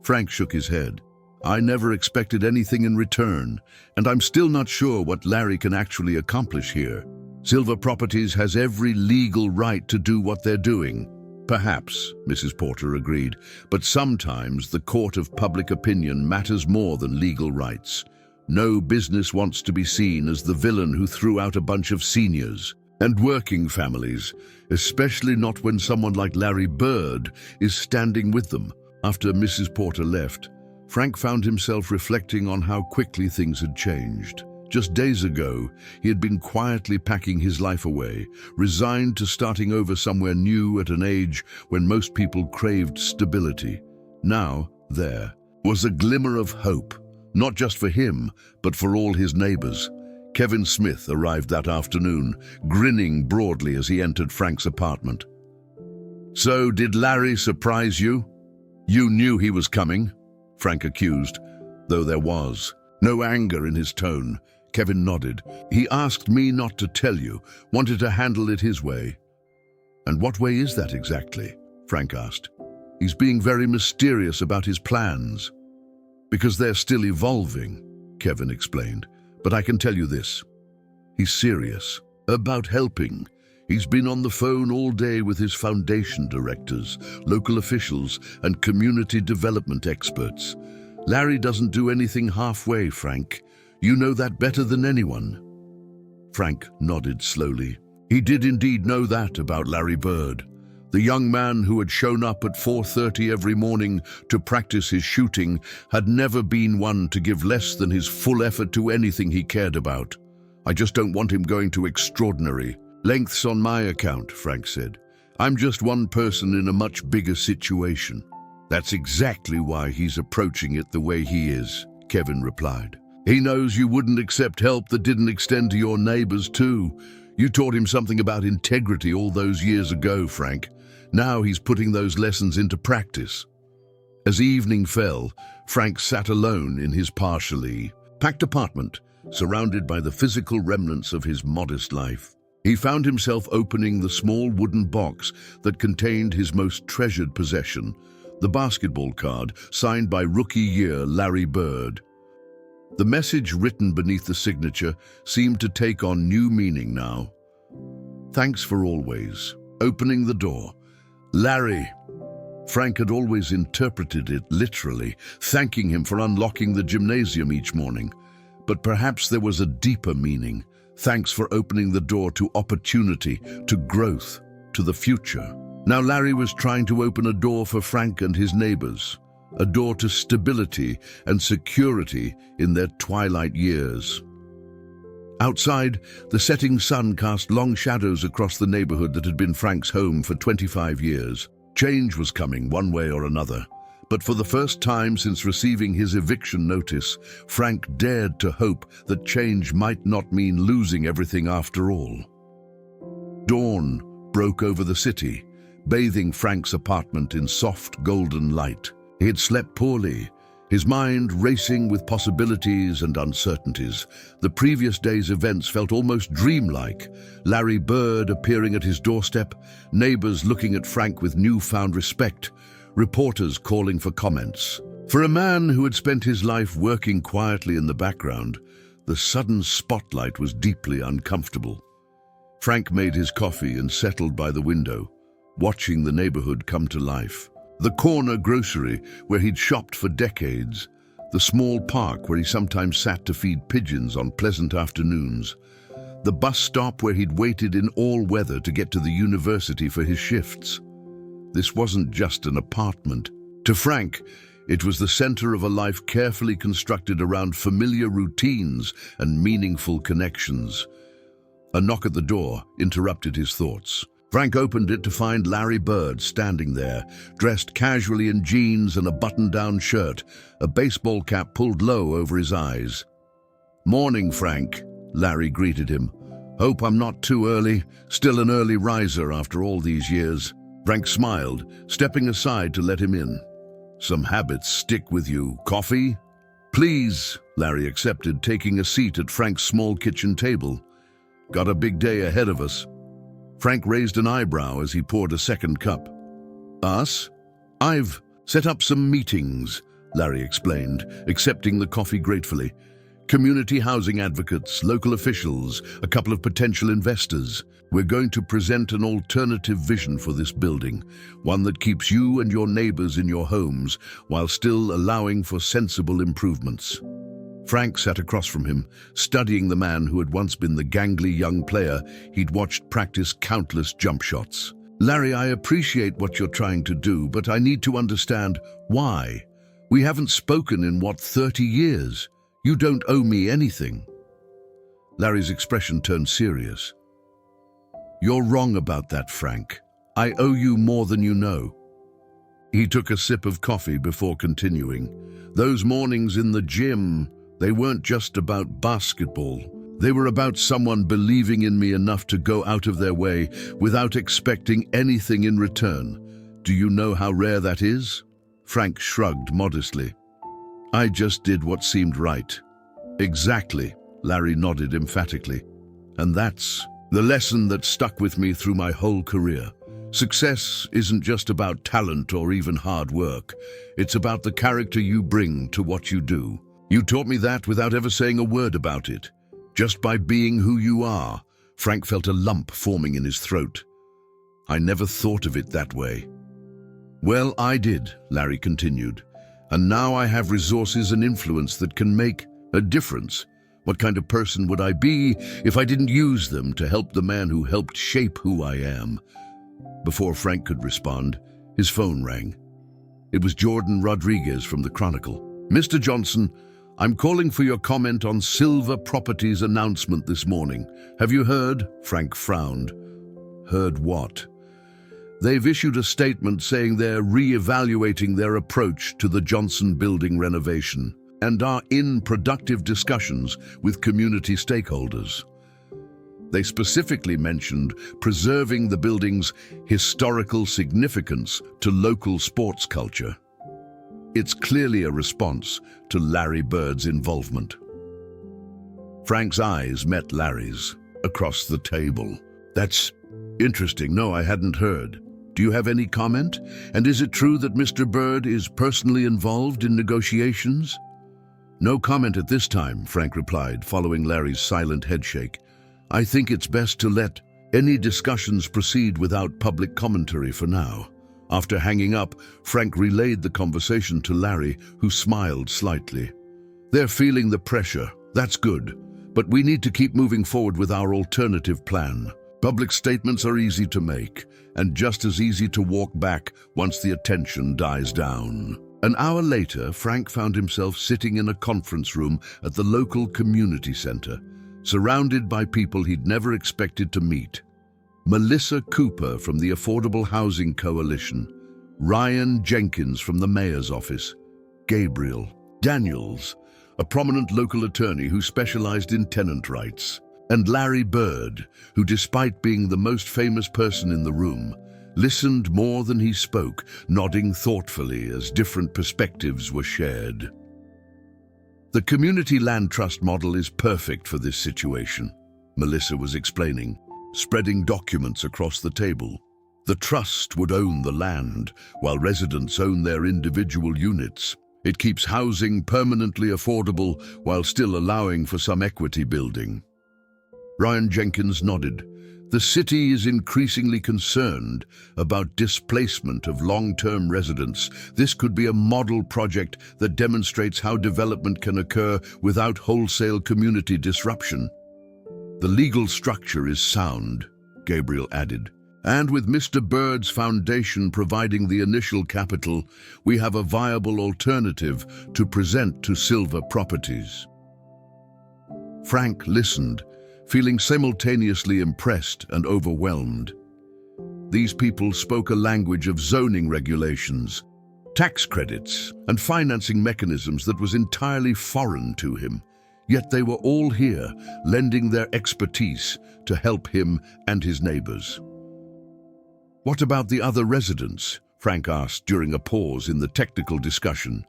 Frank shook his head. I never expected anything in return, and I'm still not sure what Larry can actually accomplish here. Silver Properties has every legal right to do what they're doing. Perhaps, Mrs. Porter agreed, but sometimes the court of public opinion matters more than legal rights. No business wants to be seen as the villain who threw out a bunch of seniors and working families, especially not when someone like Larry Bird is standing with them. After Mrs. Porter left, Frank found himself reflecting on how quickly things had changed. Just days ago, he had been quietly packing his life away, resigned to starting over somewhere new at an age when most people craved stability. Now, there was a glimmer of hope, not just for him, but for all his neighbors. Kevin Smith arrived that afternoon, grinning broadly as he entered Frank's apartment. So, did Larry surprise you? You knew he was coming, Frank accused, though there was no anger in his tone. Kevin nodded. He asked me not to tell you, wanted to handle it his way. And what way is that exactly? Frank asked. He's being very mysterious about his plans. Because they're still evolving, Kevin explained. But I can tell you this. He's serious about helping. He's been on the phone all day with his foundation directors, local officials, and community development experts. Larry doesn't do anything halfway, Frank. You know that better than anyone. Frank nodded slowly. He did indeed know that about Larry Bird. The young man who had shown up at 4:30 every morning to practice his shooting had never been one to give less than his full effort to anything he cared about. I just don't want him going to extraordinary lengths on my account, Frank said. I'm just one person in a much bigger situation. That's exactly why he's approaching it the way he is, Kevin replied. He knows you wouldn't accept help that didn't extend to your neighbors too. You taught him something about integrity all those years ago, Frank. Now he's putting those lessons into practice. As evening fell, Frank sat alone in his partially packed apartment, surrounded by the physical remnants of his modest life. He found himself opening the small wooden box that contained his most treasured possession, the basketball card signed by rookie year Larry Bird. The message written beneath the signature seemed to take on new meaning now. Thanks for always opening the door. Larry. Frank had always interpreted it literally, thanking him for unlocking the gymnasium each morning. But perhaps there was a deeper meaning. Thanks for opening the door to opportunity, to growth, to the future. Now Larry was trying to open a door for Frank and his neighbors, a door to stability and security in their twilight years. Outside, the setting sun cast long shadows across the neighborhood that had been Frank's home for 25 years. Change was coming one way or another, but for the first time since receiving his eviction notice, Frank dared to hope that change might not mean losing everything after all. Dawn broke over the city, bathing Frank's apartment in soft golden light. He had slept poorly, his mind racing with possibilities and uncertainties. The previous day's events felt almost dreamlike. Larry Bird appearing at his doorstep, neighbors looking at Frank with newfound respect, reporters calling for comments. For a man who had spent his life working quietly in the background, the sudden spotlight was deeply uncomfortable. Frank made his coffee and settled by the window, watching the neighborhood come to life. The corner grocery where he'd shopped for decades, the small park where he sometimes sat to feed pigeons on pleasant afternoons, the bus stop where he'd waited in all weather to get to the university for his shifts. This wasn't just an apartment. To Frank, it was the center of a life carefully constructed around familiar routines and meaningful connections. A knock at the door interrupted his thoughts. Frank opened it to find Larry Bird standing there, dressed casually in jeans and a button-down shirt, a baseball cap pulled low over his eyes. "Morning, Frank," Larry greeted him. "Hope I'm not too early. Still an early riser after all these years." Frank smiled, stepping aside to let him in. "Some habits stick with you. Coffee?" "Please," Larry accepted, taking a seat at Frank's small kitchen table. "Got a big day ahead of us." Frank raised an eyebrow as he poured a second cup. "Us? I've set up some meetings," Larry explained, accepting the coffee gratefully. "Community housing advocates, local officials, a couple of potential investors. We're going to present an alternative vision for this building, one that keeps you and your neighbors in your homes while still allowing for sensible improvements." Frank sat across from him, studying the man who had once been the gangly young player he'd watched practice countless jump shots. "Larry, I appreciate what you're trying to do, but I need to understand why. We haven't spoken in, 30 years? You don't owe me anything." Larry's expression turned serious. "You're wrong about that, Frank. I owe you more than you know." He took a sip of coffee before continuing. "Those mornings in the gym, they weren't just about basketball. They were about someone believing in me enough to go out of their way without expecting anything in return. Do you know how rare that is?" Frank shrugged modestly. "I just did what seemed right." "Exactly," Larry nodded emphatically. And that's the lesson that stuck with me through my whole career. Success isn't just about talent or even hard work. It's about the character you bring to what you do. You taught me that without ever saying a word about it. Just by being who you are. Frank felt a lump forming in his throat. I never thought of it that way. Well, I did, Larry continued. And now I have resources and influence that can make a difference. What kind of person would I be if I didn't use them to help the man who helped shape who I am? Before Frank could respond, his phone rang. It was Jordan Rodriguez from the Chronicle. Mr. Johnson, I'm calling for your comment on Silver Properties' announcement this morning. Have you heard? Frank frowned. Heard what? They've issued a statement saying they're re-evaluating their approach to the Johnson building renovation and are in productive discussions with community stakeholders. They specifically mentioned preserving the building's historical significance to local sports culture. It's clearly a response to Larry Bird's involvement. Frank's eyes met Larry's across the table. That's interesting. No, I hadn't heard. Do you have any comment? And is it true that Mr. Bird is personally involved in negotiations? No comment at this time, Frank replied, following Larry's silent headshake. I think it's best to let any discussions proceed without public commentary for now. After hanging up, Frank relayed the conversation to Larry, who smiled slightly. They're feeling the pressure. That's good. But we need to keep moving forward with our alternative plan. Public statements are easy to make, and just as easy to walk back once the attention dies down. An hour later, Frank found himself sitting in a conference room at the local community center, surrounded by people he'd never expected to meet. Melissa Cooper from the Affordable Housing Coalition, Ryan Jenkins from the mayor's office, Gabriel Daniels, a prominent local attorney who specialized in tenant rights, and Larry Bird, who, despite being the most famous person in the room, listened more than he spoke, nodding thoughtfully as different perspectives were shared. The community land trust model is perfect for this situation, Melissa was explaining, spreading documents across the table. The trust would own the land, while residents own their individual units. It keeps housing permanently affordable while still allowing for some equity building. Ryan Jenkins nodded. The city is increasingly concerned about displacement of long-term residents. This could be a model project that demonstrates how development can occur without wholesale community disruption. The legal structure is sound, Gabriel added. And with Mr. Bird's foundation providing the initial capital, we have a viable alternative to present to Silver Properties. Frank listened, feeling simultaneously impressed and overwhelmed. These people spoke a language of zoning regulations, tax credits, and financing mechanisms that was entirely foreign to him. Yet they were all here, lending their expertise to help him and his neighbors. What about the other residents? Frank asked during a pause in the technical discussion.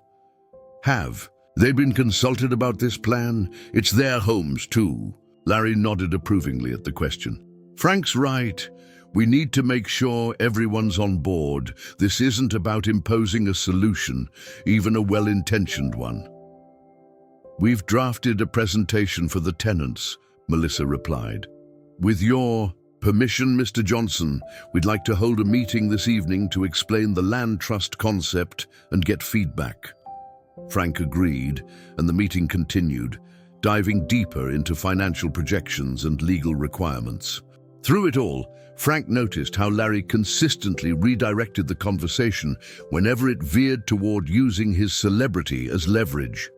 Have they been consulted about this plan? It's their homes too. Larry nodded approvingly at the question. Frank's right. We need to make sure everyone's on board. This isn't about imposing a solution, even a well-intentioned one. We've drafted a presentation for the tenants, Melissa replied. With your permission, Mr. Johnson, we'd like to hold a meeting this evening to explain the land trust concept and get feedback. Frank agreed, and the meeting continued, diving deeper into financial projections and legal requirements. Through it all, Frank noticed how Larry consistently redirected the conversation whenever it veered toward using his celebrity as leverage.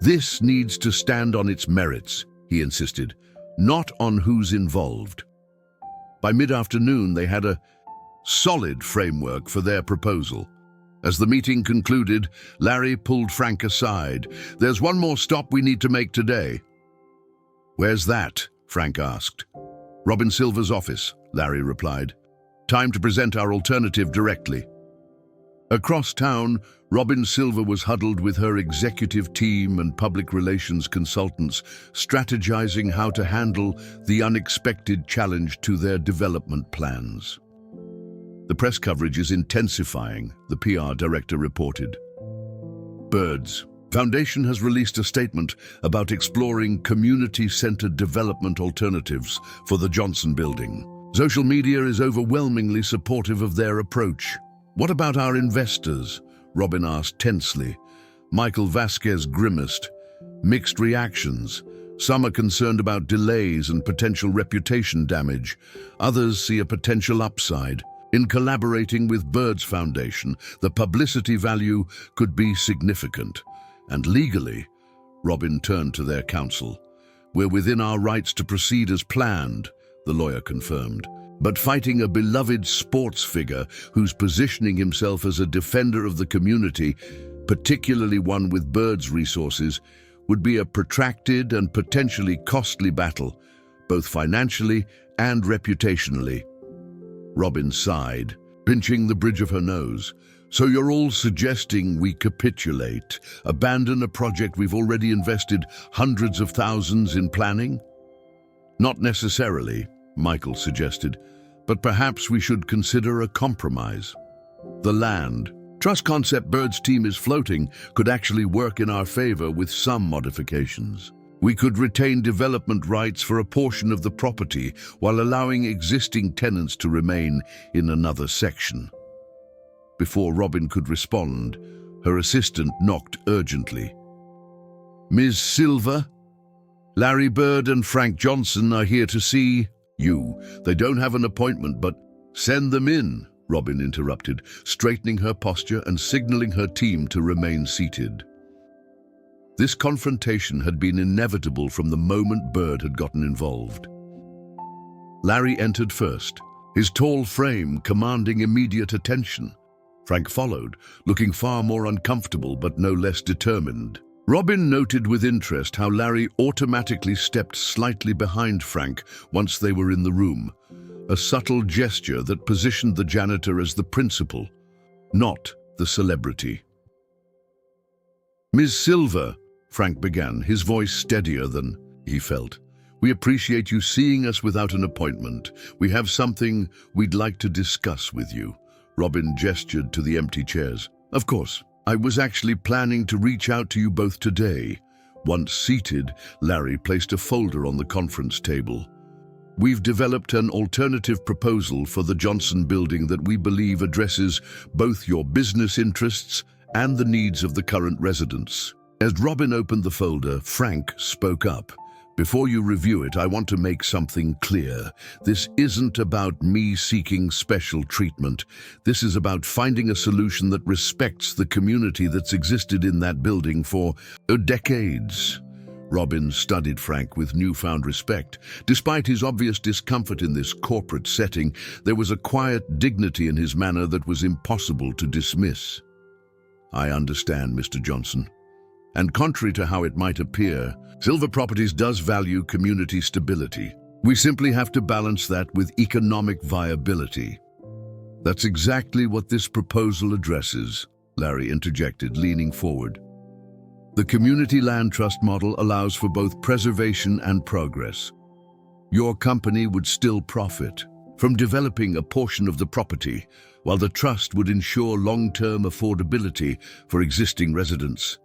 This needs to stand on its merits, he insisted, not on who's involved. By mid-afternoon, they had a solid framework for their proposal. As the meeting concluded, Larry pulled Frank aside. There's one more stop we need to make today. Where's that? Frank asked. Robin Silver's office, Larry replied. Time to present our alternative directly. Across town, Robin Silver was huddled with her executive team and public relations consultants, strategizing how to handle the unexpected challenge to their development plans. The press coverage is intensifying, the PR director reported. Birds. Foundation has released a statement about exploring community-centered development alternatives for the Johnson building. Social media is overwhelmingly supportive of their approach. What about our investors? Robin asked tensely. Michael Vasquez grimaced. Mixed reactions. Some are concerned about delays and potential reputation damage. Others see a potential upside. In collaborating with Birds Foundation, the publicity value could be significant. And legally, Robin turned to their counsel. We're within our rights to proceed as planned, the lawyer confirmed. But fighting a beloved sports figure who's positioning himself as a defender of the community, particularly one with Birds resources, would be a protracted and potentially costly battle, both financially and reputationally. Robin sighed, pinching the bridge of her nose. So you're all suggesting we capitulate, abandon a project we've already invested hundreds of thousands in planning? Not necessarily, Michael suggested, but perhaps we should consider a compromise. The land, trust concept Bird's team is floating, could actually work in our favor with some modifications. We could retain development rights for a portion of the property while allowing existing tenants to remain in another section. Before Robin could respond, her assistant knocked urgently. Ms. Silver, Larry Bird and Frank Johnson are here to see you. They don't have an appointment, but send them in, Robin interrupted, straightening her posture and signaling her team to remain seated. This confrontation had been inevitable from the moment Bird had gotten involved. Larry entered first, his tall frame commanding immediate attention. Frank followed, looking far more uncomfortable but no less determined. Robin noted with interest how Larry automatically stepped slightly behind Frank once they were in the room, a subtle gesture that positioned the janitor as the principal, not the celebrity. Ms. Silver, Frank began, his voice steadier than he felt. We appreciate you seeing us without an appointment. We have something we'd like to discuss with you. Robin gestured to the empty chairs. Of course, I was actually planning to reach out to you both today. Once seated, Larry placed a folder on the conference table. We've developed an alternative proposal for the Johnson building that we believe addresses both your business interests and the needs of the current residents. As Robin opened the folder, Frank spoke up. Before you review it, I want to make something clear. This isn't about me seeking special treatment. This is about finding a solution that respects the community that's existed in that building for decades. Robin studied Frank with newfound respect. Despite his obvious discomfort in this corporate setting, there was a quiet dignity in his manner that was impossible to dismiss. I understand, Mr. Johnson. And contrary to how it might appear, Silver Properties does value community stability. We simply have to balance that with economic viability. That's exactly what this proposal addresses, Larry interjected, leaning forward. The community land trust model allows for both preservation and progress. Your company would still profit from developing a portion of the property, while the trust would ensure long-term affordability for existing residents.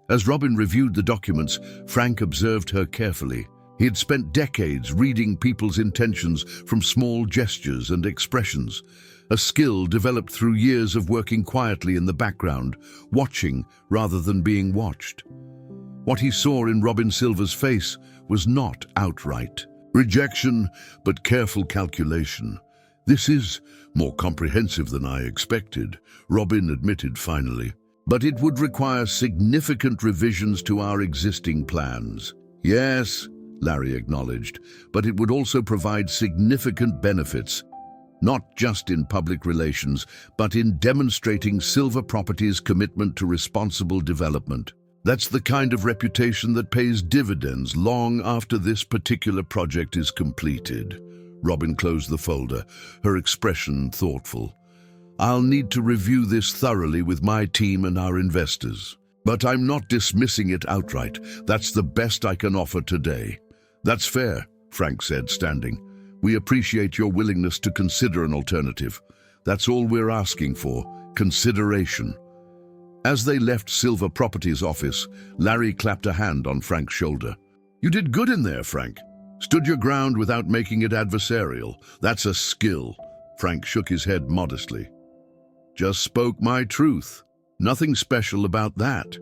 As Robin reviewed the documents, Frank observed her carefully. He had spent decades reading people's intentions from small gestures and expressions, a skill developed through years of working quietly in the background, watching rather than being watched. What he saw in Robin Silver's face was not outright rejection, but careful calculation. This is more comprehensive than I expected, Robin admitted finally. But it would require significant revisions to our existing plans. Yes, Larry acknowledged, but it would also provide significant benefits, not just in public relations, but in demonstrating Silver Properties' commitment to responsible development. That's the kind of reputation that pays dividends long after this particular project is completed. Robin closed the folder, her expression thoughtful. I'll need to review this thoroughly with my team and our investors. But I'm not dismissing it outright. That's the best I can offer today." "That's fair," Frank said, standing. "We appreciate your willingness to consider an alternative. That's all we're asking for, consideration." As they left Silver Properties' office, Larry clapped a hand on Frank's shoulder. "You did good in there, Frank. Stood your ground without making it adversarial. That's a skill." Frank shook his head modestly. "Just spoke my truth. Nothing special about that."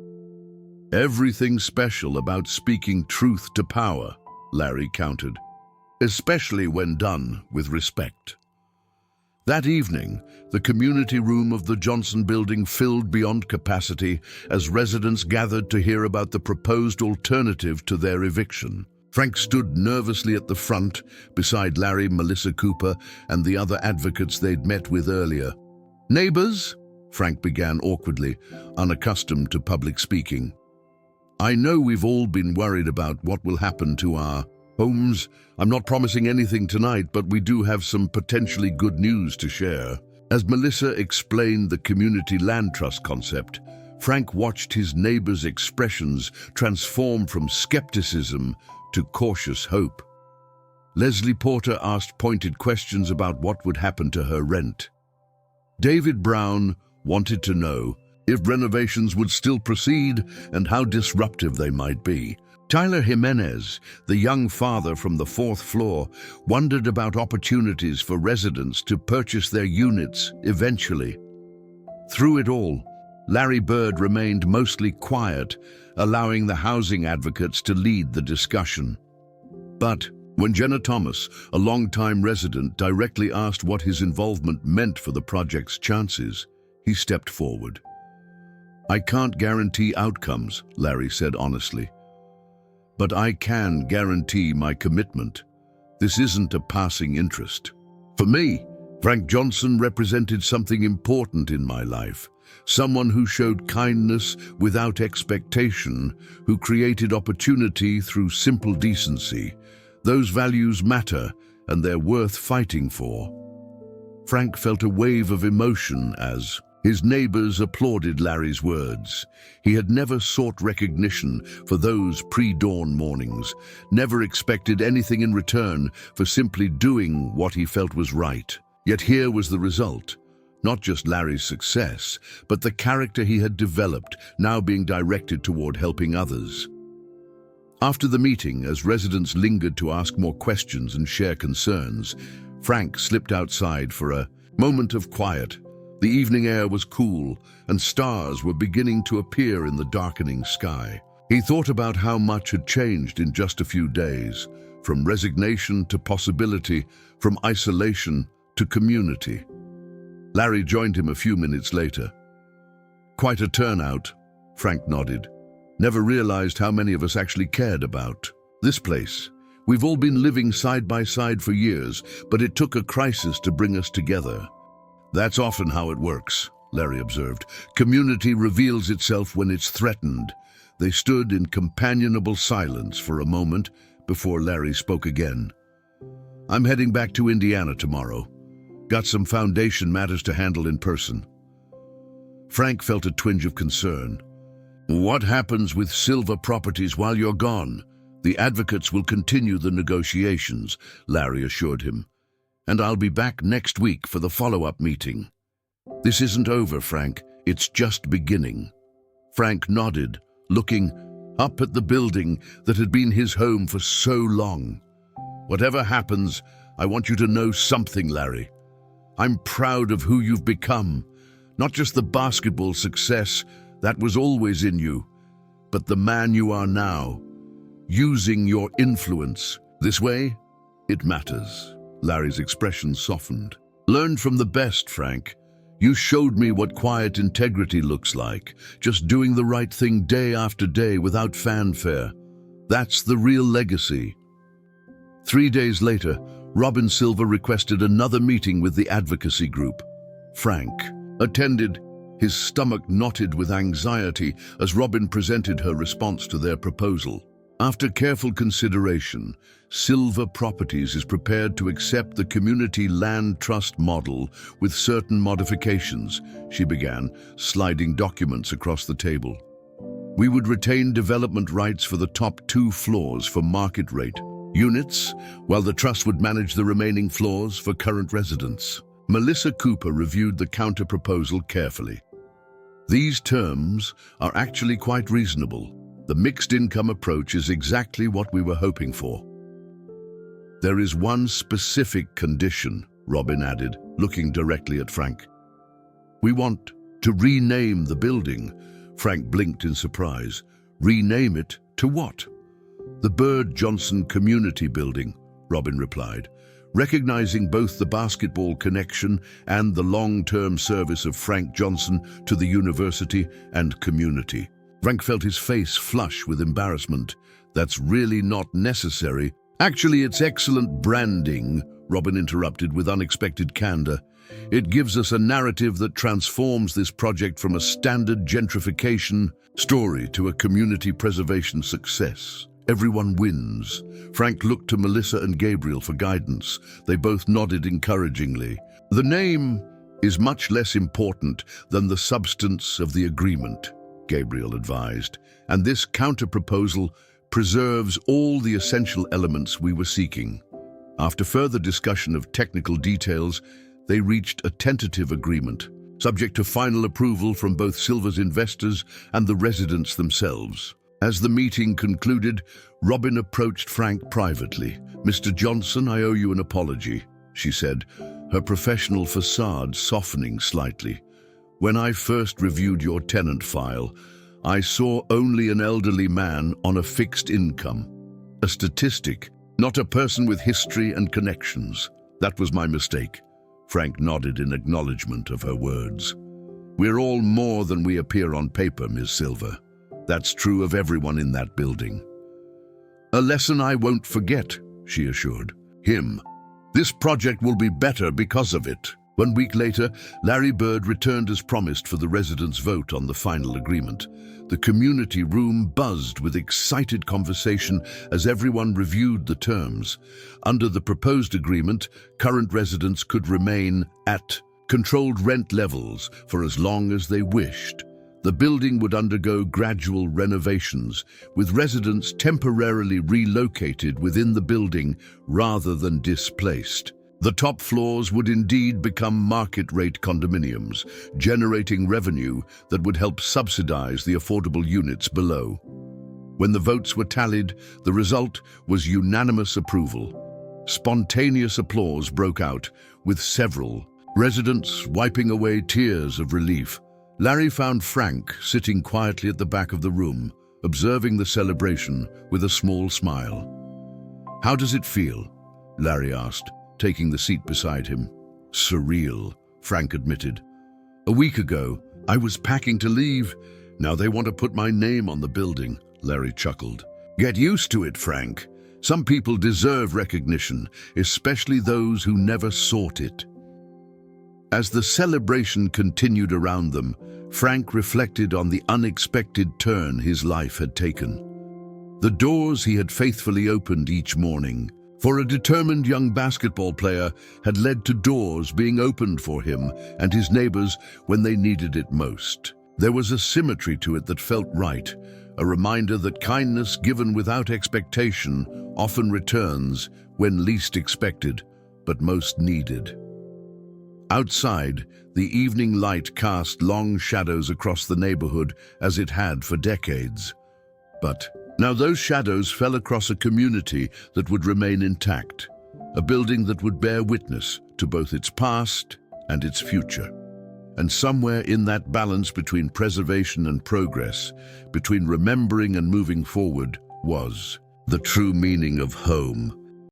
"Everything special about speaking truth to power," Larry countered, "especially when done with respect." That evening, the community room of the Johnson building filled beyond capacity as residents gathered to hear about the proposed alternative to their eviction. Frank stood nervously at the front, beside Larry, Melissa Cooper, and the other advocates they'd met with earlier. "Neighbors," Frank began awkwardly, unaccustomed to public speaking. "I know we've all been worried about what will happen to our homes. I'm not promising anything tonight, but we do have some potentially good news to share." As Melissa explained the community land trust concept, Frank watched his neighbor's expressions transform from skepticism to cautious hope. Leslie Porter asked pointed questions about what would happen to her rent. David Brown wanted to know if renovations would still proceed and how disruptive they might be. Tyler Jimenez, the young father from the 4th floor, wondered about opportunities for residents to purchase their units eventually. Through it all, Larry Bird remained mostly quiet, allowing the housing advocates to lead the discussion. But when Jenna Thomas, a longtime resident, directly asked what his involvement meant for the project's chances, he stepped forward. "I can't guarantee outcomes," Larry said honestly. "But I can guarantee my commitment. This isn't a passing interest. For me, Frank Johnson represented something important in my life. Someone who showed kindness without expectation, who created opportunity through simple decency. Those values matter, and they're worth fighting for." Frank felt a wave of emotion as his neighbors applauded Larry's words. He had never sought recognition for those pre-dawn mornings, never expected anything in return for simply doing what he felt was right. Yet here was the result. Not just Larry's success, but the character he had developed, now being directed toward helping others. After the meeting, as residents lingered to ask more questions and share concerns, Frank slipped outside for a moment of quiet. The evening air was cool, and stars were beginning to appear in the darkening sky. He thought about how much had changed in just a few days, from resignation to possibility, from isolation to community. Larry joined him a few minutes later. "Quite a turnout," Frank nodded. "Never realized how many of us actually cared about this place. We've all been living side by side for years, but it took a crisis to bring us together." "That's often how it works," Larry observed. "Community reveals itself when it's threatened." They stood in companionable silence for a moment before Larry spoke again. "I'm heading back to Indiana tomorrow. Got some foundation matters to handle in person." Frank felt a twinge of concern. "What happens with Silver Properties while you're gone?" "The advocates will continue the negotiations," Larry assured him. "And I'll be back next week for the follow-up meeting." "This isn't over, Frank. It's just beginning." Frank nodded, looking up at the building that had been his home for so long. "Whatever happens, I want you to know something, Larry. I'm proud of who you've become. Not just the basketball success, that was always in you, but the man you are now, using your influence. This way, it matters." Larry's expression softened. "Learn from the best, Frank. You showed me what quiet integrity looks like, just doing the right thing day after day without fanfare. That's the real legacy." 3 days later, Robin Silver requested another meeting with the advocacy group. Frank attended, his stomach knotted with anxiety as Robin presented her response to their proposal. After careful consideration, Silver Properties is prepared to accept the Community Land Trust model with certain modifications, she began, sliding documents across the table. We would retain development rights for the top 2 floors for market rate units, while the trust would manage the remaining floors for current residents. Melissa Cooper reviewed the counter-proposal carefully. These terms are actually quite reasonable. The mixed income approach is exactly what we were hoping for. There is one specific condition, Robin added, looking directly at Frank. We want to rename the building. Frank blinked in surprise. Rename it to what? The Bird Johnson Community Building, Robin replied, recognizing both the basketball connection and the long-term service of Frank Johnson to the university and community. Frank felt his face flush with embarrassment. That's really not necessary. Actually, it's excellent branding, Robin interrupted with unexpected candor. It gives us a narrative that transforms this project from a standard gentrification story to a community preservation success. Everyone wins. Frank looked to Melissa and Gabriel for guidance. They both nodded encouragingly. The name is much less important than the substance of the agreement, Gabriel advised, and this counter-proposal preserves all the essential elements we were seeking. After further discussion of technical details, they reached a tentative agreement, subject to final approval from both Silver's investors and the residents themselves. As the meeting concluded, Robin approached Frank privately. Mr. Johnson, I owe you an apology, she said, her professional facade softening slightly. When I first reviewed your tenant file, I saw only an elderly man on a fixed income. A statistic, not a person with history and connections. That was my mistake. Frank nodded in acknowledgement of her words. We're all more than we appear on paper, Ms. Silver. That's true of everyone in that building. A lesson I won't forget, she assured him. This project will be better because of it. 1 week later, Larry Bird returned as promised for the residents' vote on the final agreement. The community room buzzed with excited conversation as everyone reviewed the terms. Under the proposed agreement, current residents could remain at controlled rent levels for as long as they wished. The building would undergo gradual renovations, with residents temporarily relocated within the building rather than displaced. The top floors would indeed become market-rate condominiums, generating revenue that would help subsidize the affordable units below. When the votes were tallied, the result was unanimous approval. Spontaneous applause broke out, with several residents wiping away tears of relief. Larry found Frank sitting quietly at the back of the room, observing the celebration with a small smile. How does it feel? Larry asked, taking the seat beside him. Surreal, Frank admitted. A week ago, I was packing to leave. Now they want to put my name on the building, Larry chuckled. Get used to it, Frank. Some people deserve recognition, especially those who never sought it. As the celebration continued around them, Frank reflected on the unexpected turn his life had taken. The doors he had faithfully opened each morning, for a determined young basketball player, had led to doors being opened for him and his neighbors when they needed it most. There was a symmetry to it that felt right, a reminder that kindness given without expectation often returns when least expected, but most needed. Outside, the evening light cast long shadows across the neighborhood as it had for decades. But now those shadows fell across a community that would remain intact, a building that would bear witness to both its past and its future. And somewhere in that balance between preservation and progress, between remembering and moving forward, was the true meaning of home.